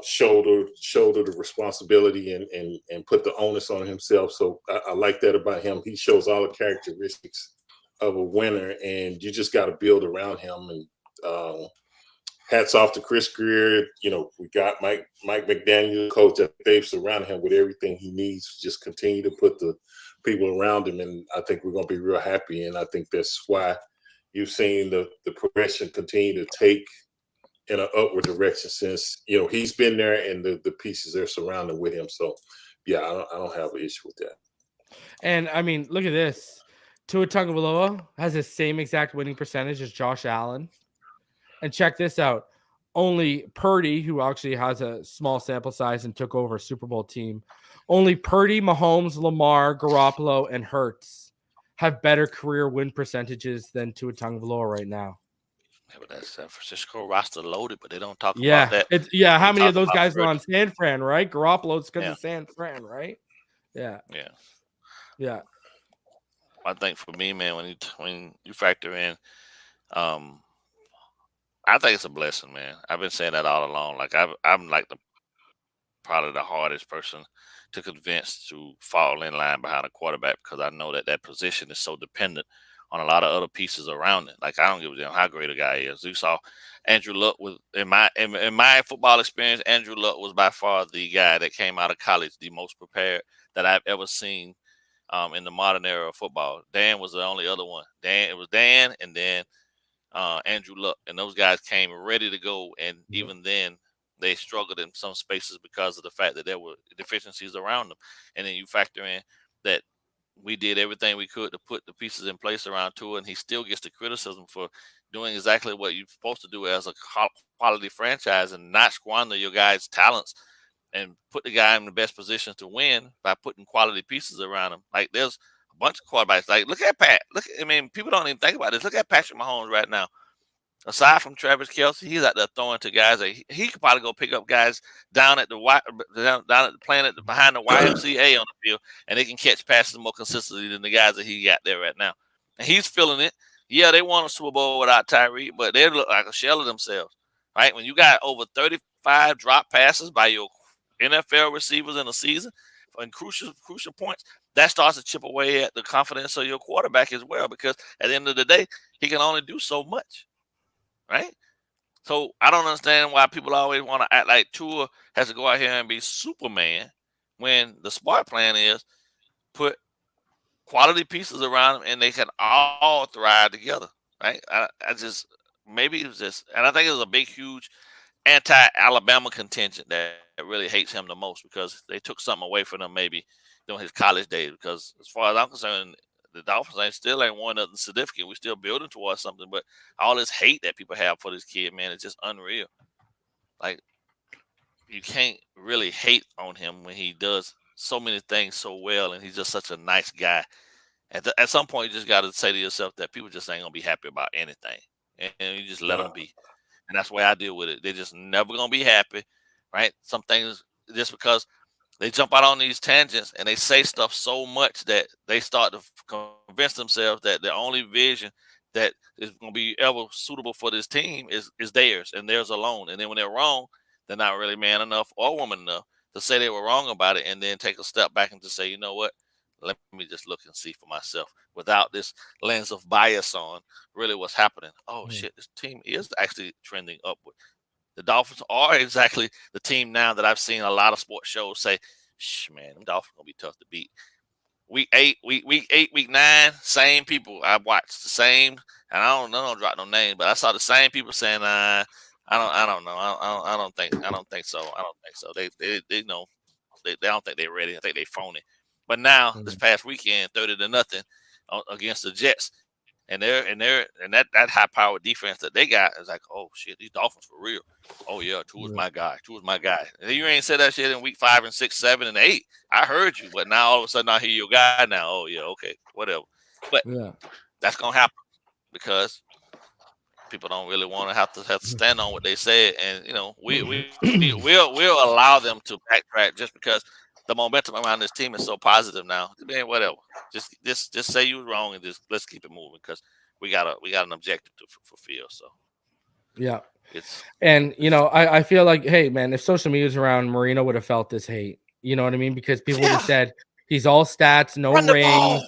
[SPEAKER 6] shoulder the responsibility and put the onus on himself. So I like that about him. He shows all the characteristics of a winner, and you just got to build around him. And hats off to Chris Greer. You know, we got Mike McDaniel, coach. They've surrounded him with everything he needs. Just continue to put the people around him, and I think we're going to be real happy. And I think that's why you've seen the progression continue to take in an upward direction since, you know, he's been there and the pieces are surrounding with him. So, yeah, I don't have an issue with that.
[SPEAKER 1] And, I mean, look at this. Tua Tagovailoa has the same exact winning percentage as Josh Allen. And check this out. Only Purdy, who actually has a small sample size and took over a Super Bowl team, only Purdy, Mahomes, Lamar, Garoppolo, and Hurts have better career win percentages than Tua Tagovailoa right now.
[SPEAKER 7] Yeah, but that San Francisco roster loaded, but they don't talk about that.
[SPEAKER 1] How many of those guys were on San Fran, right? Garoppolo's because of San Fran, right? Yeah.
[SPEAKER 7] I think for me, man, when you factor in, I think it's a blessing, man. I've been saying that all along. Like I'm like probably the hardest person to convince to fall in line behind a quarterback, because I know that position is so dependent on a lot of other pieces around it. Like, I don't give a damn how great a guy is. You saw Andrew Luck in my football experience. Andrew Luck was by far the guy that came out of college the most prepared that I've ever seen in the modern era of football. Dan was the only other one. It was Dan and then Andrew Luck, and those guys came ready to go. And even then, they struggled in some spaces because of the fact that there were deficiencies around them. And then you factor in that we did everything we could to put the pieces in place around Tua, and he still gets the criticism for doing exactly what you're supposed to do as a quality franchise and not squander your guys' talents and put the guy in the best position to win by putting quality pieces around him. Like, there's a bunch of quarterbacks. Like, look at Pat. People don't even think about this. Look at Patrick Mahomes right now. Aside from Travis Kelce, he's out there throwing to guys that he could probably go pick up guys down at the playing behind the YMCA on the field, and they can catch passes more consistently than the guys that he got there right now. And he's feeling it. Yeah, they won a Super Bowl without Tyree, but they look like a shell of themselves, right? When you got over 35 drop passes by your NFL receivers in a season in crucial points, that starts to chip away at the confidence of your quarterback as well, because at the end of the day, he can only do so much. Right? So I don't understand why people always want to act like Tua has to go out here and be Superman when the smart plan is put quality pieces around them and they can all thrive together. Right? Maybe it was just, and I think it was a big, huge anti-Alabama contingent that really hates him the most, because they took something away from him maybe during his college days. Because as far as I'm concerned, the Dolphins still ain't won nothing significant. We're still building towards something, but all this hate that people have for this kid, man, it's just unreal. Like, you can't really hate on him when he does so many things so well, and he's just such a nice guy. At some point, you just got to say to yourself that people just ain't gonna be happy about anything, and you just let them be. And that's the way I deal with it. They're just never gonna be happy, right? Some things, just because they jump out on these tangents and they say stuff so much that they start to convince themselves that the only vision that is going to be ever suitable for this team is theirs and theirs alone. And then when they're wrong, they're not really man enough or woman enough to say they were wrong about it, and then take a step back and to say, you know what, let me just look and see for myself without this lens of bias on really what's happening. Oh, shit, this team is actually trending upward. The Dolphins are exactly the team now that I've seen a lot of sports shows say, man, them Dolphins going to be tough to beat. Week 8, week 9, same people. I watched the same, and I don't drop no names, but I saw the same people saying, I don't know. I don't think so. They know they don't think they're ready. I think they phony. But now this past weekend, 30-0 against the Jets. And that high-powered defense that they got is like, oh shit, these Dolphins for real. Oh yeah, Tua's my guy. Tua's my guy. And you ain't said that shit in week 5 and 6, 7 and 8. I heard you, but now all of a sudden I hear your guy now. Oh yeah, okay, whatever. But that's gonna happen because people don't really want to have to stand on what they said, and you know we'll allow them to backtrack just because the momentum around this team is so positive now. Man, whatever. Just say you was wrong and just let's keep it moving because we got an objective to fulfill. So
[SPEAKER 1] yeah, and you know I feel like, hey man, if social media was around, Marino would have felt this hate. You know what I mean? Because people would have said he's all stats, no rings.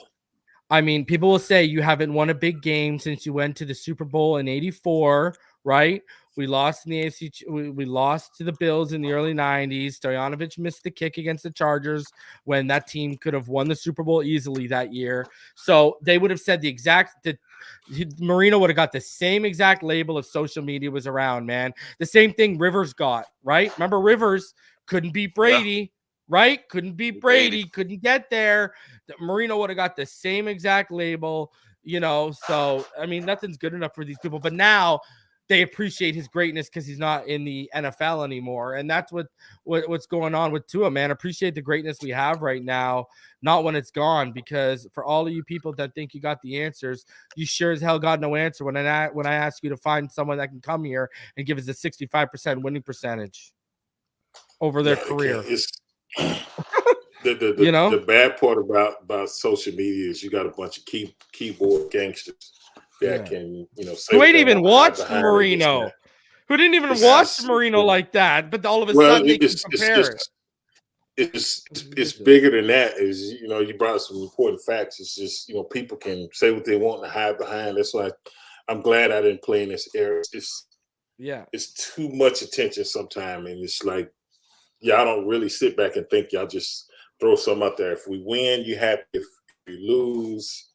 [SPEAKER 1] I mean, people will say you haven't won a big game since you went to the Super Bowl in '84, right? We lost in the AFC. We lost to the Bills in the early 90s. Stoyanovich missed the kick against the Chargers when that team could have won the Super Bowl easily that year. So they would have said Marino would have got the same exact label if social media was around, man. The same thing Rivers got, right? Remember, Rivers couldn't beat Brady, right? Couldn't beat Brady, couldn't get there. Marino would have got the same exact label, you know. So, I mean, nothing's good enough for these people. But now they appreciate his greatness because he's not in the NFL anymore. And that's what's going on with Tua, man. Appreciate the greatness we have right now, not when it's gone, because for all of you people that think you got the answers, you sure as hell got no answer when I ask you to find someone that can come here and give us a 65% winning percentage over their career.
[SPEAKER 6] The bad part about social media is you got a bunch of keyboard gangsters that can, say
[SPEAKER 1] who ain't even watched Marino, who didn't even watch Marino like that, but all of a sudden they can compare it.
[SPEAKER 6] it's bigger than that. Is you brought up some important facts. It's just people can say what they want and hide behind. That's why I'm glad I didn't play in this era. It's too much attention sometimes, and it's like y'all don't really sit back and think. Y'all just throw something out there. If we win, you happy. If we lose,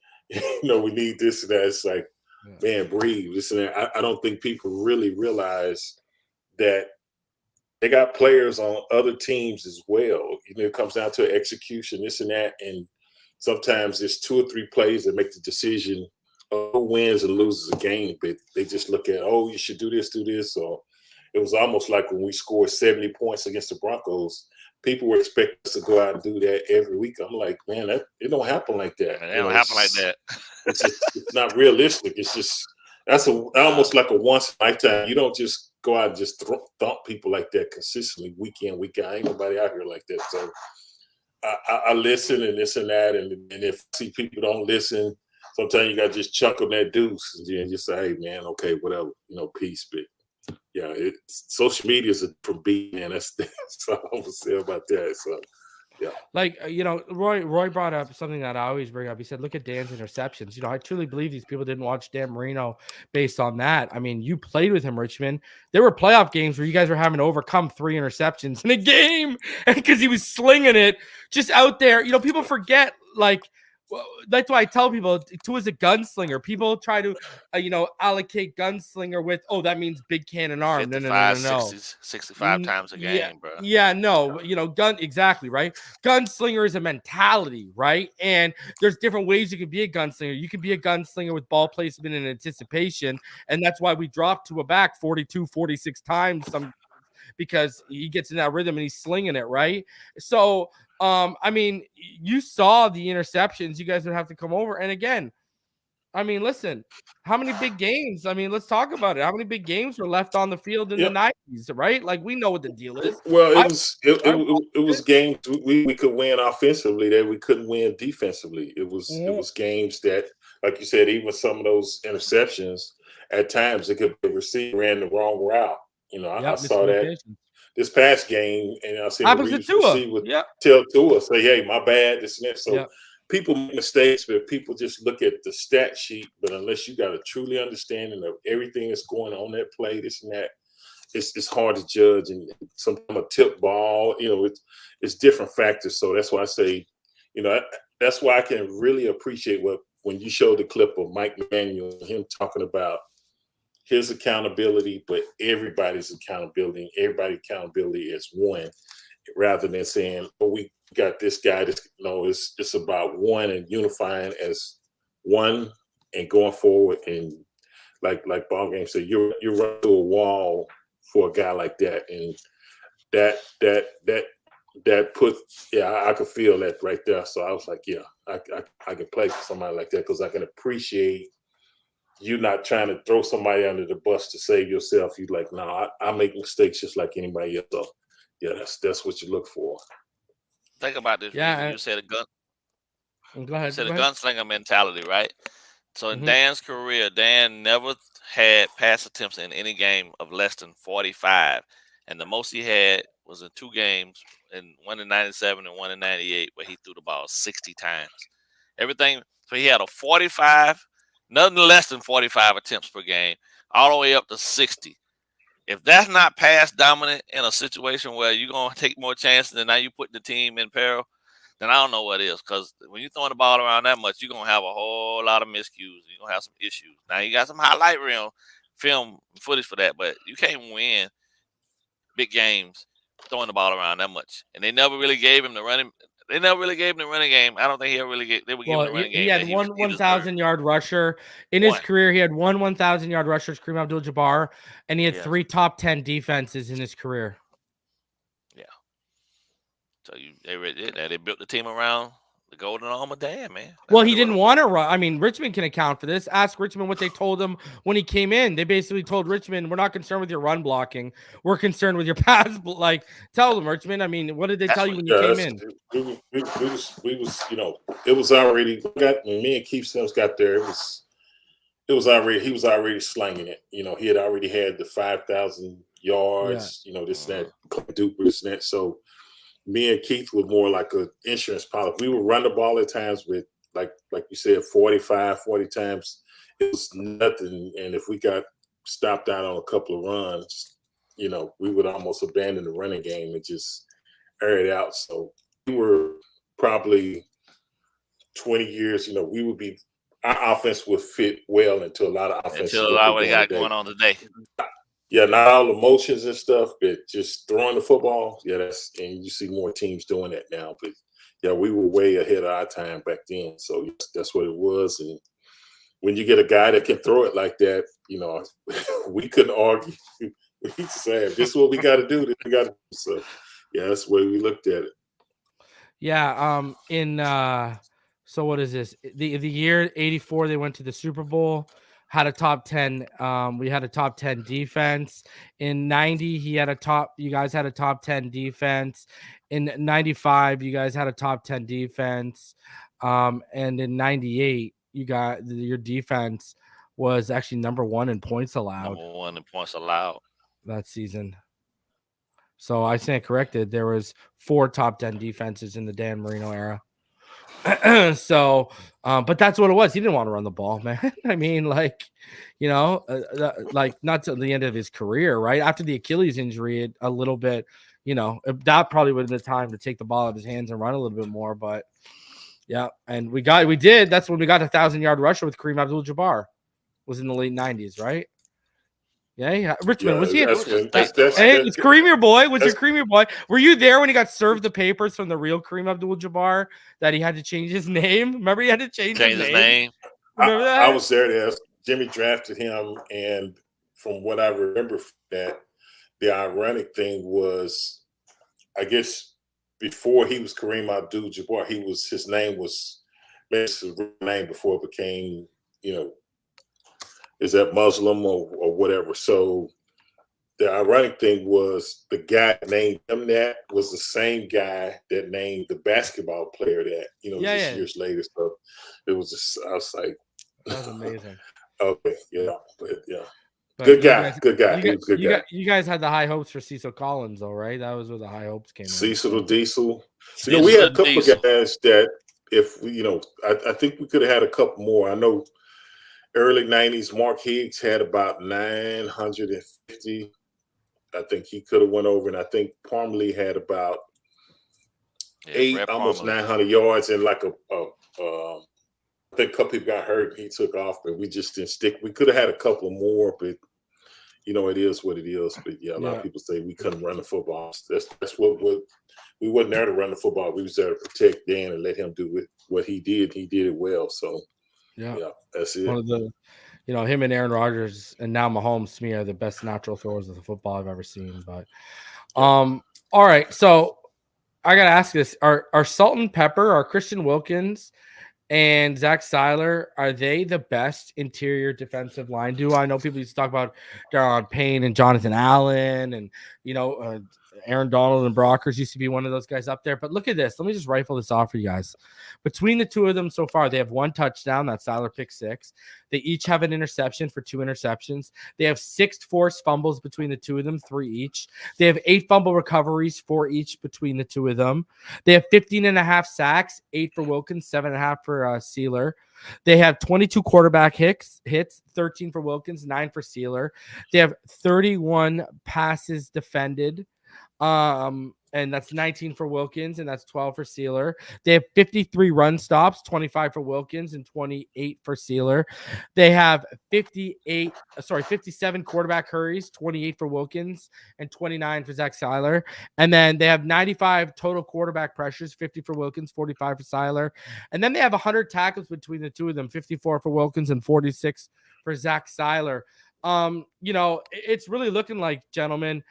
[SPEAKER 6] we need this and that. It's like, man, breathe. Listen, I don't think people really realize that they got players on other teams as well. It comes down to execution, this and that, and sometimes there's 2 or 3 plays that make the decision of who wins and loses a game. But they just look at, oh, you should do this. Or it was almost like when we scored 70 points against the Broncos. People were expecting us to go out and do that every week. I'm like, man, it don't happen like that.
[SPEAKER 7] It don't happen like that.
[SPEAKER 6] It's not realistic. It's just that's almost like a once in a lifetime. You don't just go out and just thump people like that consistently, week in, week out. Ain't nobody out here like that. So I listen and this and that, and if I see people don't listen, sometimes you got to just chuck them that deuce and then just say, hey, man, okay, whatever, peace. But yeah, social media is a different beat, man. That's all I'm gonna say about that. So. Yeah.
[SPEAKER 1] Like, Roy brought up something that I always bring up. He said, look at Dan's interceptions. I truly believe these people didn't watch Dan Marino based on that. I mean, you played with him, Richmond. There were playoff games where you guys were having to overcome 3 interceptions in a game because he was slinging it just out there. People forget, that's why I tell people Tua's a gunslinger. People try to, allocate gunslinger with, that means big cannon arm.
[SPEAKER 7] 55,
[SPEAKER 1] No.
[SPEAKER 7] 65 times a game, bro.
[SPEAKER 1] Yeah, no, gun, exactly, right? Gunslinger is a mentality, right? And there's different ways you can be a gunslinger. You can be a gunslinger with ball placement and anticipation, and that's why we dropped Tua back 42, 46 times because he gets in that rhythm and he's slinging it, right? So, I mean, you saw the interceptions. You guys would have to come over. And again, I mean, listen, how many big games? I mean, let's talk about it. How many big games were left on the field in the 90s, right? Like, we know what the deal is.
[SPEAKER 6] Well, it was games we could win offensively that we couldn't win defensively. It was games that, like you said, even some of those interceptions at times it could be receiver ran the wrong route. I saw that this past game, and I seen the receiver tell Tua, say, "Hey, my bad." This and that. So people make mistakes, but people just look at the stat sheet. But unless you got a truly understanding of everything that's going on that play, this and that, it's hard to judge. And sometimes a tip ball, it's different factors. So that's why I say, that's why I can really appreciate when you showed the clip of Mike McDaniel, him talking about his accountability, but everybody's accountability is one, rather than saying, "Oh, we got this guy." It's about one and unifying as one and going forward. And like Ballgame said, you're running to a wall for a guy like that, and that put I could feel that right there. So I was like, I can play for somebody like that because I can appreciate. You're not trying to throw somebody under the bus to save yourself. You're like, no, I make mistakes just like anybody else. So, yeah, that's what you look for.
[SPEAKER 7] Think about this.
[SPEAKER 1] Yeah,
[SPEAKER 7] you said a gun.
[SPEAKER 1] Go ahead.
[SPEAKER 7] You said a gunslinger mentality, right? So in Dan's career, Dan never had pass attempts in any game of less than 45, and the most he had was in 2 games, and one in '97 and one in '98, where he threw the ball 60 times. Everything. So he had a 45. Nothing less than 45 attempts per game, all the way up to 60. If that's not pass dominant in a situation where you're going to take more chances and now you put the team in peril, then I don't know what is. Because when you're throwing the ball around that much, you're going to have a whole lot of miscues. You're going to have some issues. Now, you got some highlight reel film footage for that, but you can't win big games throwing the ball around that much. And they never really gave him the running. They never really gave him the running game. I don't think he ever really they would give him the running game.
[SPEAKER 1] He had one 1,000-yard rusher. In his career, he had one 1,000-yard rusher, Kareem Abdul-Jabbar, and he had 3 top 10 defenses in his career.
[SPEAKER 7] Yeah. So they built the team around the golden arm of Dan, man.
[SPEAKER 1] Well, he didn't want to run. I mean, Richmond can account for this. Ask Richmond what they told him when he came in. They basically told Richmond, "We're not concerned with your run blocking. We're concerned with your pass." Like, tell them, Richmond. I mean, what did they tell you when you came in?
[SPEAKER 6] We was, it was already. When me and Keith Sims got there, he was already slinging it. He had already had the 5,000 yards. This, that, duper, this, that. So. me and Keith were more like an insurance policy. We would run the ball at times with, like you said, 40 times. It was nothing. And if we got stopped out on a couple of runs, you know, we would almost abandon the running game and just air it out. So we were probably 20 years, you know, our offense would fit well into a lot of offenses.
[SPEAKER 7] Until a lot of what we got going on today.
[SPEAKER 6] Yeah, not all emotions and stuff, but just throwing the football. Yeah, and you see more teams doing that now. But yeah, we were way ahead of our time back then. So yes, that's what it was. And when you get a guy that can throw it like that, you know, we couldn't argue. He's saying, this is what we got to do. So yeah, that's the way we looked at it.
[SPEAKER 1] Yeah. So what is this? The year 84, they went to the Super Bowl. Had a top 10. We had a top 10 defense. In 90, you guys had a top 10 defense. In 95, you guys had a top 10 defense. And in 98, your defense was actually number 1 in points allowed.
[SPEAKER 7] Number 1 in points allowed
[SPEAKER 1] that season. So I stand corrected. There was 4 top 10 defenses in the Dan Marino era. So, but that's what it was. He didn't want to run the ball, man. I mean, like, you know, like not to the end of his career, right? After the Achilles injury, a little bit, you know, that probably would have been the time to take the ball out of his hands and run a little bit more. But yeah, and we did. That's when we got a 1,000-yard rusher with Kareem Abdul-Jabbar. Was in the late 90s, right? Yeah. Richmond, was he? Hey, it's Kareem your boy. Was your Kareem your boy? Were you there when he got served the papers from the real Kareem Abdul-Jabbar that he had to change his name? Remember, he had to change his name.
[SPEAKER 6] Remember that? I was there. Jimmy drafted him, and from what I remember, that the ironic thing was, I guess before he was Kareem Abdul-Jabbar, his name was his real name before it became, you know, is that Muslim or whatever. So the ironic thing was the guy that named him that was the same guy that named the basketball player that, you know, years later. So it was just, I was like,
[SPEAKER 1] that was amazing.
[SPEAKER 6] Okay, yeah, but yeah. But good guy. He was a good guy.
[SPEAKER 1] You guys had the high hopes for Cecil Collins, though, right? That was where the high hopes came.
[SPEAKER 6] Cecil Diesel. You know, we had a couple of guys that, if we, you know, I think we could have had a couple more. I know early 90s, Mark Higgs had about 950. I think he could have went over, and I think Parmalee had about almost 900 yards, and like I think a couple people got hurt and he took off, but we just didn't stick. We could have had a couple more, but you know, it is what it is. But yeah, a lot of people say we couldn't run the football. That's what we wasn't there to run the football. We was there to protect Dan and let him do what he did. He did it well. So yeah, that's it.
[SPEAKER 1] One of the, you know, him and Aaron Rodgers and now Mahomes to me are the best natural throwers of the football I've ever seen. But all right, so I gotta ask this: Are Salt and Pepper, are Christian WIlkins and Zach Sieler, are they the best interior defensive line duo? I know people used to talk about Daron Payne and Jonathan Allen, and you know, Aaron Donald and Brockers used to be one of those guys up there. But look at this. Let me just rifle this off for you guys. Between the two of them so far, they have 1 touchdown. That's Sieler pick 6. They each have an interception for 2 interceptions. They have 6 forced fumbles between the two of them, 3 each. They have 8 fumble recoveries, 4 each between the two of them. They have 15.5 sacks, 8 for WIlkins, 7.5 for Sieler. They have 22 quarterback hits, 13 for WIlkins, 9 for Sieler. They have 31 passes defended. And that's 19 for WIlkins, and that's 12 for Sieler. They have 53 run stops, 25 for WIlkins and 28 for Sieler. They have 57 quarterback hurries, 28 for WIlkins and 29 for Zach Sieler. And then they have 95 total quarterback pressures, 50 for WIlkins, 45 for Sieler. And then they have 100 tackles between the two of them, 54 for WIlkins and 46 for Zach Sieler. You know, it's really looking like, gentlemen,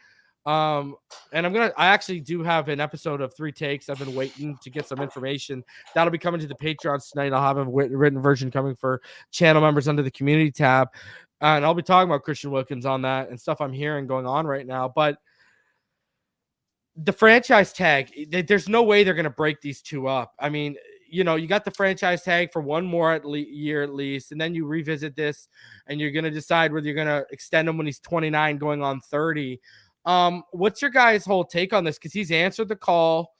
[SPEAKER 1] and I actually do have an episode of 3 takes. I've been waiting to get some information that'll be coming to the Patreons tonight. I'll have a written version coming for channel members under the community tab. And I'll be talking about Christian WIlkins on that and stuff I'm hearing going on right now. But the franchise tag, there's no way they're going to break these two up. I mean, you know, you got the franchise tag for 1 more year at least, and then you revisit this and you're going to decide whether you're going to extend him when he's 29 going on 30. What's your guys' whole take on this? Because he's answered the call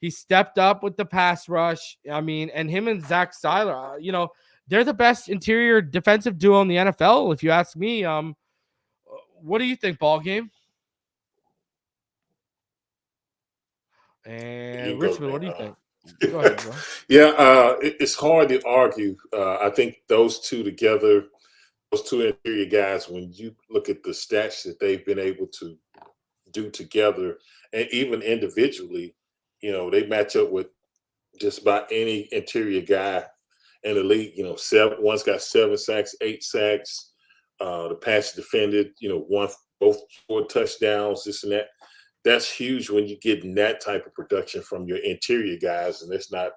[SPEAKER 1] He stepped up with the pass rush. I mean, and him and Zach Sieler, they're the best interior defensive duo in the NFL, if you ask me. What do you think, Ballgame? And Richmond, what do you think? Go ahead, bro.
[SPEAKER 6] Yeah, it's hard to argue. I think those two together, those two interior guys, when you look at the stats that they've been able to do together, and even individually, they match up with just about any interior guy in the league. One's got 7 sacks, 8 sacks. The pass defended, both 4 touchdowns, this and that. That's huge when you get that type of production from your interior guys, and it's not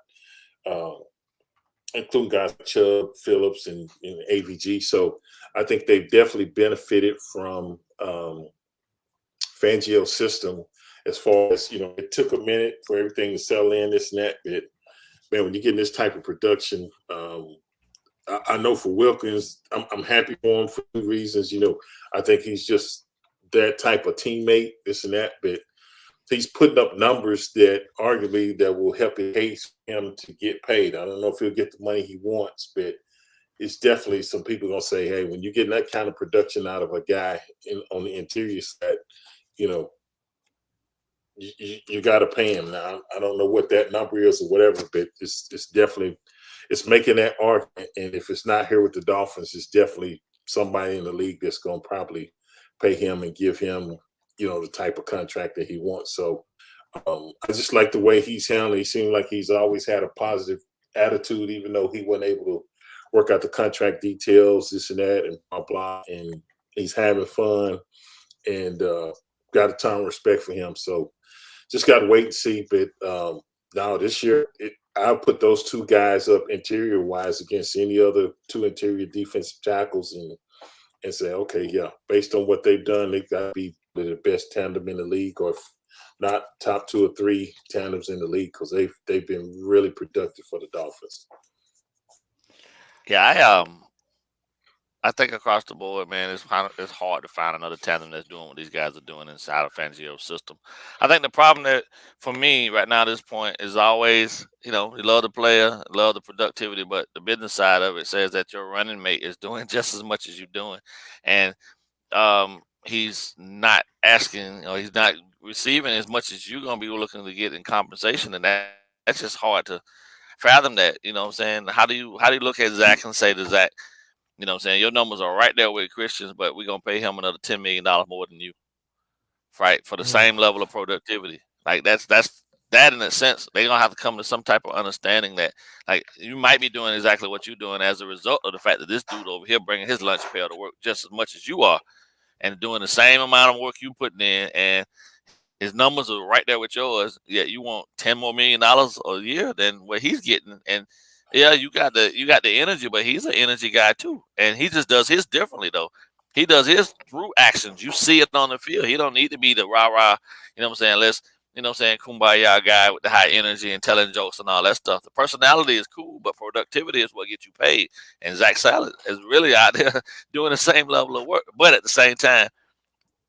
[SPEAKER 6] including guys like Chubb, Phillips, and AVG. So I think they've definitely benefited from Fangio's system as far as, it took a minute for everything to settle in, this and that. But, man, when you're getting this type of production, I know for Wilkins, I'm happy for him for 2 reasons. I think he's just that type of teammate, this and that, but he's putting up numbers that arguably that will help him to get paid. I don't know if he'll get the money he wants, but it's definitely some people gonna say, hey, when you're getting that kind of production out of a guy on the interior side, you got to pay him. Now, I don't know what that number is or whatever, but it's definitely making that argument. And if it's not here with the Dolphins, it's definitely somebody in the league that's gonna probably pay him and give him, the type of contract that he wants. So I just like the way he's handled. He seemed like he's always had a positive attitude, even though he wasn't able to work out the contract details, this and that, and blah, blah. And he's having fun and got a ton of respect for him. So just got to wait and see. But now this year, I'll put those 2 guys up interior-wise against any other 2 interior defensive tackles and say, okay, yeah, based on what they've done, they've got to be the best tandem in the league, or if not top 2 or 3 tandems in the league, because they've been really productive for the Dolphins.
[SPEAKER 7] Yeah, I think across the board, man, it's hard to find another tandem that's doing what these guys are doing inside of Fangio's system. I think the problem that for me right now at this point is always, you love the player, love the productivity, but the business side of it says that your running mate is doing just as much as you're doing, and he's not asking, he's not receiving as much as you're gonna be looking to get in compensation, and that's just hard to fathom that. You know what I'm saying? How do you look at Zach and say to Zach, your numbers are right there with Christian's, but we're going to pay him another $10 million more than you, right, for the same level of productivity. Like, that's that in a sense. They're going to have to come to some type of understanding that, like, you might be doing exactly what you're doing as a result of the fact that this dude over here bringing his lunch pail to work just as much as you are and doing the same amount of work you putting in, and his numbers are right there with yours, yet you want $10 more million a year than what he's getting. And yeah, you got the energy, but he's an energy guy too, and he just does his differently though. He does his through actions. You see it on the field. He don't need to be the rah-rah, let's, kumbaya guy with the high energy and telling jokes and all that stuff. The personality is cool, but productivity is what gets you paid. And Zach Sieler is really out there doing the same level of work, but at the same time,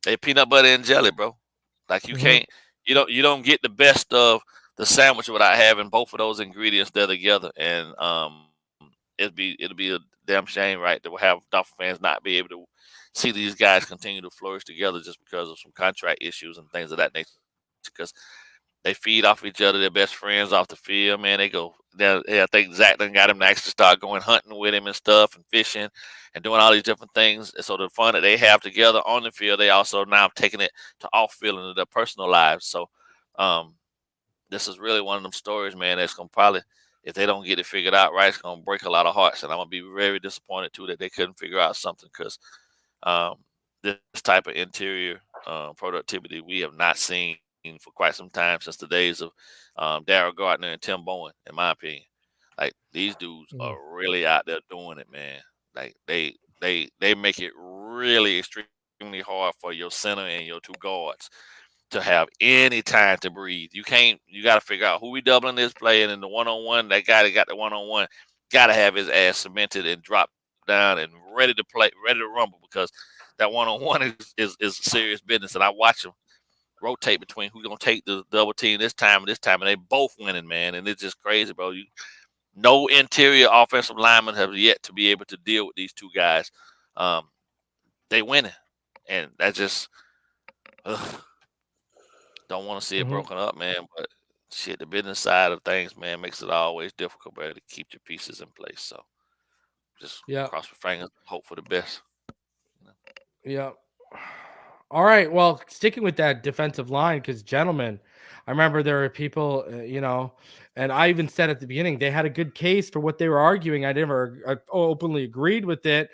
[SPEAKER 7] they peanut butter and jelly, bro. Like you can't, you don't get the best of the sandwich without having both of those ingredients there together. And it'll be a damn shame, right, to have Dolphin fans not be able to see these guys continue to flourish together just because of some contract issues and things of that nature. Because they feed off each other, they're best friends off the field, man. They go, I think Zach done got him to actually start going hunting with him and stuff and fishing and doing all these different things. And so the fun that they have together on the field, they also now taking it to off field into their personal lives. So this is really one of them stories, man, that's going to probably, if they don't get it figured out right, it's going to break a lot of hearts. And I'm going to be very disappointed, too, that they couldn't figure out something because this type of interior productivity we have not seen for quite some time, since the days of Darryl Gardner and Tim Bowen, in my opinion. Like, these dudes are really out there doing it, man. Like, they make it really extremely hard for your center and your 2 guards to have any time to breathe. You got to figure out who we doubling this play, and in the one-on-one, that guy that got the one-on-one got to have his ass cemented and dropped down and ready to play, ready to rumble, because that one-on-one is serious business. And I watch him rotate between who's gonna take the double team this time and this time, and they both winning, man. And it's just crazy, bro. No interior offensive linemen have yet to be able to deal with these two guys. They winning, and that just don't want to see it broken up, man. But shit, the business side of things, man, makes it always difficult, bro, to keep your pieces in place. So just cross my fingers, hope for the best.
[SPEAKER 1] Yeah. All right. Well, sticking with that defensive line, because, gentlemen, I remember there were people, and I even said at the beginning, they had a good case for what they were arguing. I never openly agreed with it,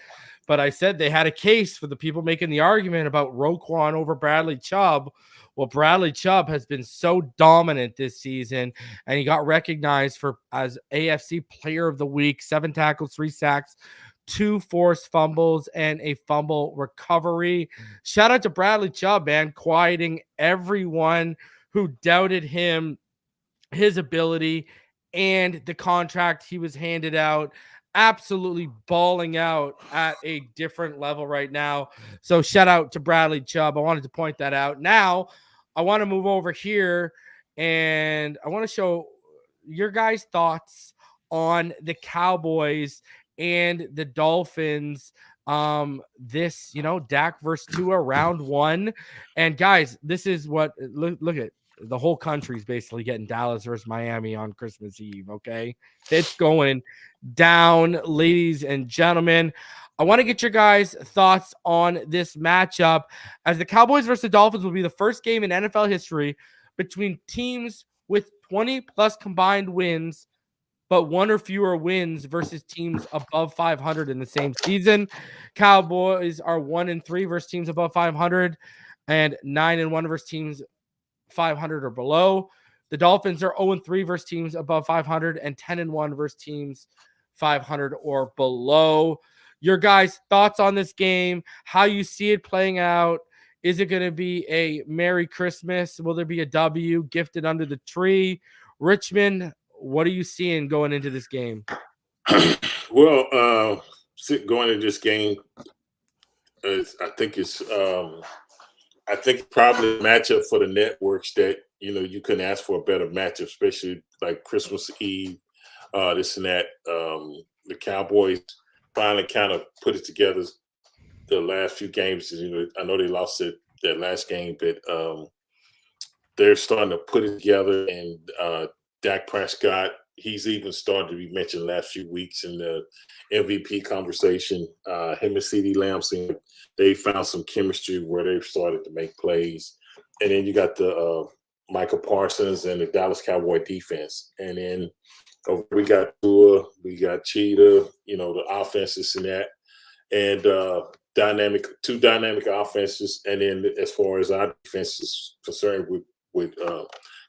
[SPEAKER 1] but I said they had a case for the people making the argument about Roquan over Bradley Chubb. Well, Bradley Chubb has been so dominant this season, and he got recognized as AFC Player of the Week, 7 tackles, 3 sacks, 2 forced fumbles, and a fumble recovery. Shout out to Bradley Chubb, man, quieting everyone who doubted him, his ability, and the contract he was handed out. Absolutely balling out at a different level right now. So shout out to Bradley Chubb. I wanted to point that out. Now, I want to move over here, and I want to show your guys' thoughts on the Cowboys and the Dolphins. This, Dak versus Tua round 1. And guys, this is what look at. The whole country's basically getting Dallas versus Miami on Christmas Eve. Okay, it's going down, ladies and gentlemen. I want to get your guys' thoughts on this matchup, as the Cowboys versus the Dolphins will be the first game in NFL history between teams with 20 plus combined wins, but 1 or fewer wins, versus teams above 500 in the same season. Cowboys are 1-3 versus teams above 500, and 9-1 versus teams 500 or below. The Dolphins are 0-3 versus teams above 500 and 10-1 versus teams 500 or below. Your guys' thoughts on this game, how you see it playing out. Is it going to be a Merry Christmas? Will there be a W gifted under the tree? Richmond, what are you seeing going into this game?
[SPEAKER 6] Well, going into this game, I think probably a matchup for the networks that, you couldn't ask for a better matchup, especially like Christmas Eve, this and that. The Cowboys finally kind of put it together the last few games. I know they lost that last game, but they're starting to put it together. And Dak Prescott, he's even started to be mentioned the last few weeks in the MVP conversation. Him and CeeDee Lamb, they found some chemistry where they've started to make plays. And then you got the Michael Parsons and the Dallas Cowboy defense. And then we got Tua, we got Cheetah, the offenses and that. And two dynamic offenses. And then as far as our defense is concerned, with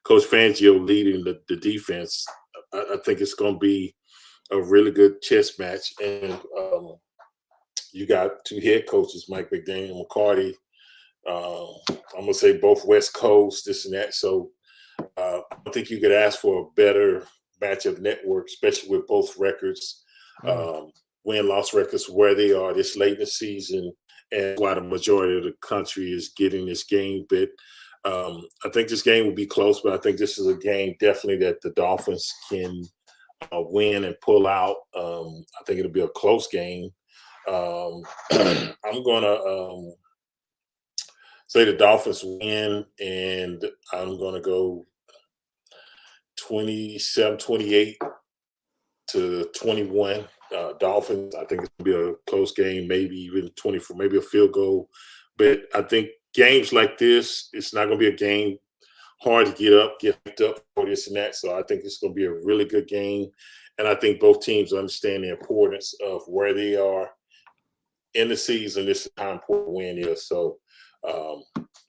[SPEAKER 6] Coach Fangio leading the defense, I think it's going to be a really good chess match. And you got 2 head coaches, Mike McDaniel and McCarty. I'm going to say both West Coast, this and that. So I think you could ask for a better matchup network, especially with both records, win-loss records, where they are this late in the season, and why the majority of the country is getting this game. But I think this game will be close, but I think this is a game definitely that the Dolphins can win and pull out. I think it'll be a close game. I'm going to say the Dolphins win, and I'm going to go 27-28 to 21. Dolphins, I think it's going to be a close game, maybe even 24, maybe a field goal. But I think games like this, it's not going to be a game hard to get up for this and that. So I think it's going to be a really good game. And I think both teams understand the importance of where they are in the season. This is how important the win is. So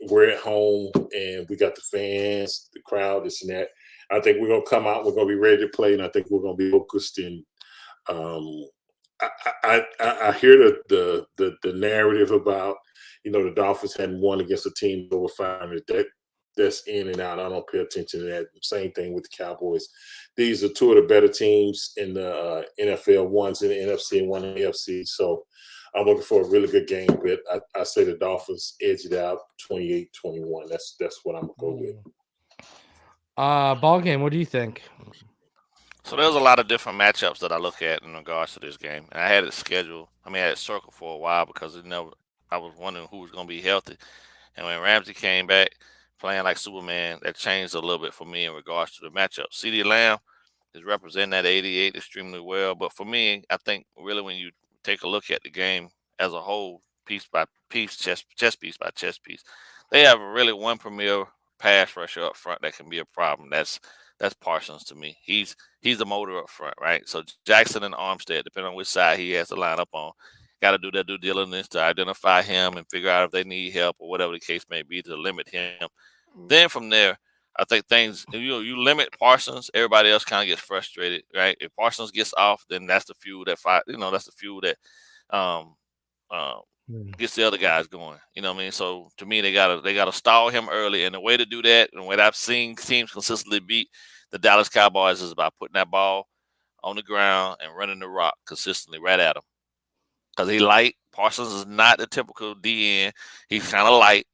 [SPEAKER 6] we're at home, and we got the fans, the crowd, this and that. I think we're going to come out. We're going to be ready to play, and I think we're going to be focused. And I hear the narrative about, the Dolphins hadn't won against a team over 500. That's in and out. I don't pay attention to that. Same thing with the Cowboys. These are 2 of the better teams in the NFL. One's in the NFC and one in the AFC. So I'm looking for a really good game, but I say the Dolphins edge it out 28-21. That's what I'm going to go with.
[SPEAKER 1] Ball game, what do you think?
[SPEAKER 7] So there's a lot of different matchups that I look at in regards to this game, and I had it scheduled. I had it circled for a while because I was wondering who was going to be healthy, and when Ramsey came back playing like Superman, that changed a little bit for me in regards to the matchup. CeeDee Lamb is representing that 88 extremely well, but for me, I think really when you take a look at the game as a whole, piece by piece, chess piece by chess piece, they have really one premier pass rusher up front that can be a problem. That's Parsons to me. He's the motor up front, right? So Jackson and Armstead, depending on which side he has to line up on, got to do their due diligence to identify him and figure out if they need help or whatever the case may be to limit him. Then from there, I think things, you limit Parsons, everybody else kind of gets frustrated, right? If Parsons gets off, then that's the fuel that that's the fuel that gets the other guys going. You know what I mean? So to me, they gotta stall him early, and the way to do that, and what I've seen teams consistently beat the Dallas Cowboys, is by putting that ball on the ground and running the rock consistently right at him. Because he light. Parsons is not the typical DN. He's kind of light.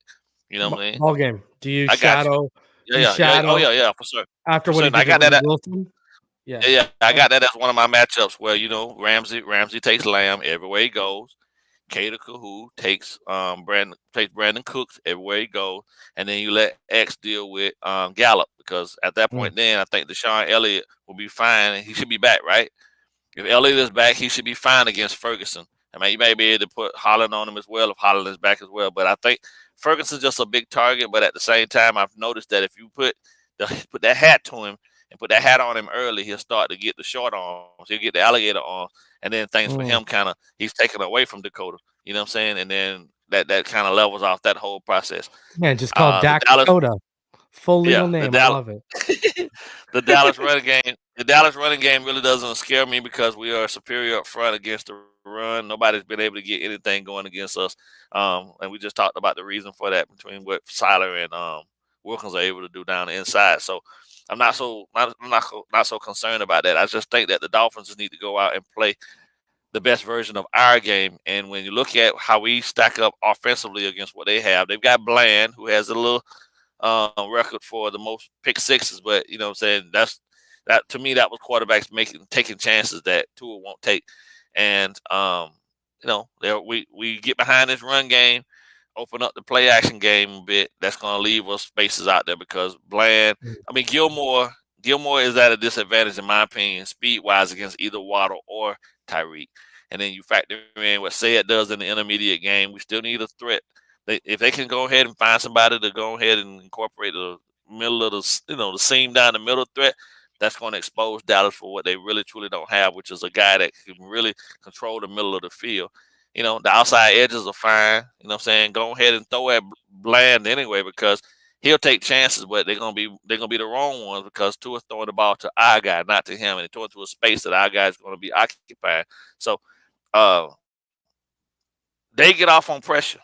[SPEAKER 7] You know what I mean?
[SPEAKER 1] Ball game. Do you shadow?
[SPEAKER 7] Yeah. Oh yeah, for sure.
[SPEAKER 1] After
[SPEAKER 7] For
[SPEAKER 1] what
[SPEAKER 7] certain.
[SPEAKER 1] he
[SPEAKER 7] I
[SPEAKER 1] did
[SPEAKER 7] got that.
[SPEAKER 1] Wilson?
[SPEAKER 7] Yeah. I got that as one of my matchups where Ramsey takes Lamb everywhere he goes. Cater Kahu takes Brandon Cooks everywhere he goes, and then you let X deal with Gallup, because at that point then I think Deshaun Elliott will be fine and he should be back, right? If Elliott is back, he should be fine against Ferguson. You may be able to put Holland on him as well if Holland is back as well. But I think Ferguson's just a big target. But at the same time, I've noticed that if you put that hat to him and put that hat on him early, he'll start to get the short arms. He'll get the alligator arms. And then things for him he's taken away from Dakota. You know what I'm saying? And then that kind of levels off that whole process.
[SPEAKER 1] Man, just called Dak Dakota. Full legal name. I love it.
[SPEAKER 7] The Dallas running game really doesn't scare me because we are superior up front against the run. Nobody's been able to get anything going against us. And we just talked about the reason for that between what Sieler and Wilkins are able to do down the inside. So I'm not so concerned about that. I just think that the Dolphins just need to go out and play the best version of our game. And when you look at how we stack up offensively against what they have, they've got Bland, who has a little record for the most pick sixes, but you know what I'm saying, that to me, that was quarterbacks taking chances that Tua won't take. And we get behind this run game, open up the play action game a bit. That's going to leave us spaces out there because Gilmore is at a disadvantage in my opinion, speed wise, against either Waddle or Tyreek. And then you factor in what Sayed does in the intermediate game. We still need a threat. If they can go ahead and find somebody to go ahead and incorporate the middle of the seam down the middle threat, that's going to expose Dallas for what they really truly don't have, which is a guy that can really control the middle of the field. The outside edges are fine. You know what I'm saying? Go ahead and throw at Bland anyway, because he'll take chances, but they're gonna be the wrong ones because Tua's throwing the ball to our guy, not to him, and it's throwing to a space that our guy is going to be occupying. So they get off on pressure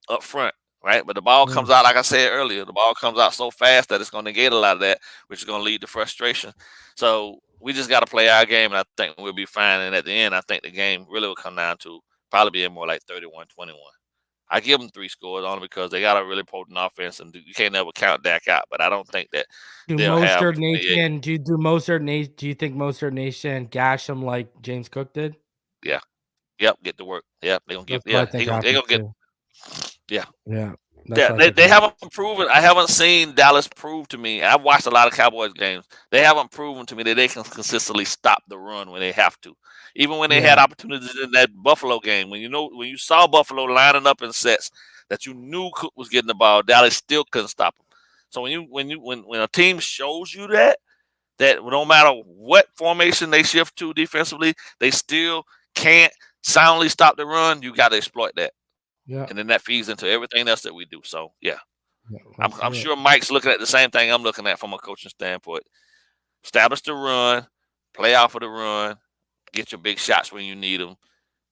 [SPEAKER 7] up front, right? But the ball comes out, like I said earlier, the ball comes out so fast that it's going to negate a lot of that, which is going to lead to frustration. So we just got to play our game, and I think we'll be fine. And at the end, I think the game really will come down to probably being more like 31-21. I give them 3 scores only because they got a really potent offense, and you can't never count Dak out. But I don't think that they'll have.
[SPEAKER 1] Do you think Mostert Nation gash him like James Cook did?
[SPEAKER 7] Yeah. Yep. Get to work. Yep. They're gonna get. Yeah. They're gonna get. Yeah.
[SPEAKER 1] Yeah.
[SPEAKER 7] They haven't proven. I haven't seen Dallas prove to me. I've watched a lot of Cowboys games. They haven't proven to me that they can consistently stop the run when they have to. Even when they had opportunities in that Buffalo game, when you saw Buffalo lining up in sets that you knew Cook was getting the ball, Dallas still couldn't stop him. So when a team shows you that no matter what formation they shift to defensively, they still can't soundly stop the run, you got to exploit that.
[SPEAKER 1] Yeah.
[SPEAKER 7] And then that feeds into everything else that we do. So, yeah. I'm sure Mike's looking at the same thing I'm looking at from a coaching standpoint. Establish the run, play off of the run, get your big shots when you need them,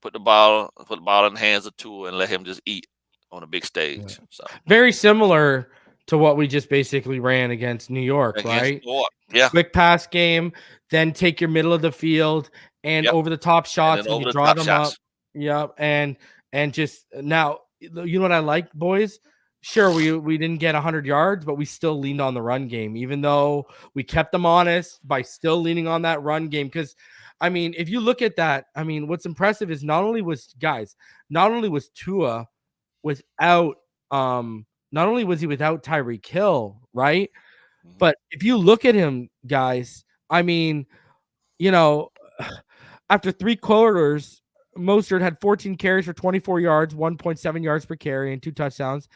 [SPEAKER 7] put the ball in the hands of Tua and let him just eat on a big stage. Yeah. So
[SPEAKER 1] very similar to what we just basically ran against New York, right?
[SPEAKER 7] Yeah.
[SPEAKER 1] Quick pass game, then take your middle of the field and over the top shots and you draw them up. Yeah, and just now, you know what I like, boys? Sure, we didn't get 100 yards, but we still leaned on the run game, even though we kept them honest by still leaning on that run game. Because, I mean, if you look at that, I mean, what's impressive is not only was Tua without not only was he without Tyreek Hill, right? But if you look at him, guys, I mean, you know, after 3 quarters, Mostert had 14 carries for 24 yards, 1.7 yards per carry, and 2 touchdowns.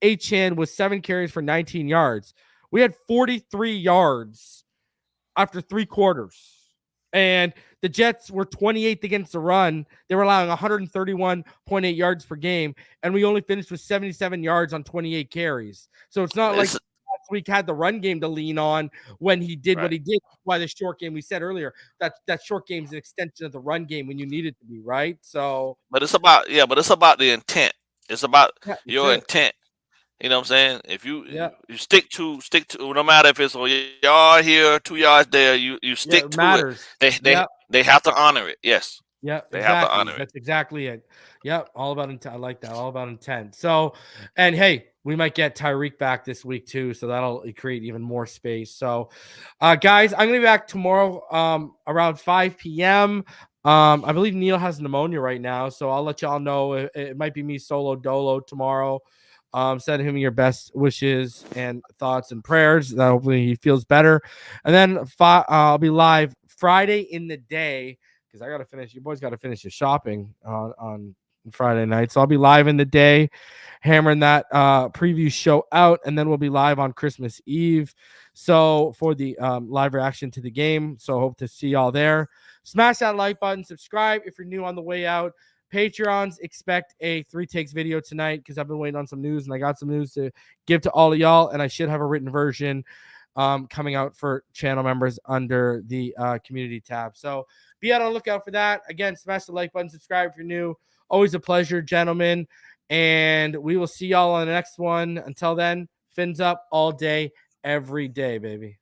[SPEAKER 1] Achane was 7 carries for 19 yards. We had 43 yards after 3 quarters. And the Jets were 28th against the run. They were allowing 131.8 yards per game, and we only finished with 77 yards on 28 carries. So it's not like last week had the run game to lean on when he did what he did. Why the short game, we said earlier, that short game is an extension of the run game when you need it to be, right? So,
[SPEAKER 7] but it's about the intent. It's about your intent. You know what I'm saying? If you stick to no matter if it's a yard here, 2 yards there, you stick to
[SPEAKER 1] matters.
[SPEAKER 7] it. They have to honor it. Yes.
[SPEAKER 1] Yeah,
[SPEAKER 7] they
[SPEAKER 1] exactly.
[SPEAKER 7] have to honor it.
[SPEAKER 1] That's exactly it. Yep, all about intent. I like that. All about intent. So, and hey, we might get Tyreek back this week too, so that'll create even more space. So, guys, I'm gonna be back tomorrow around 5 p.m. I believe Neil has pneumonia right now, so I'll let y'all know. It might be me solo dolo tomorrow. Send him your best wishes and thoughts and prayers. That hopefully he feels better. And then I'll be live Friday in the day because I got to finish. You boys got to finish your shopping on Friday night. So I'll be live in the day, hammering that preview show out, and then we'll be live on Christmas Eve. So for the live reaction to the game. So hope to see y'all there. Smash that like button. Subscribe if you're new on the way out. Patreons, expect a 3 takes video tonight because I've been waiting on some news and I got some news to give to all of y'all, and I should have a written version coming out for channel members under the community tab. So be on the lookout for that. Again, smash the like button, subscribe if you're new. Always a pleasure, gentlemen, and we will see y'all on the next one. Until then, fins up all day, every day, baby.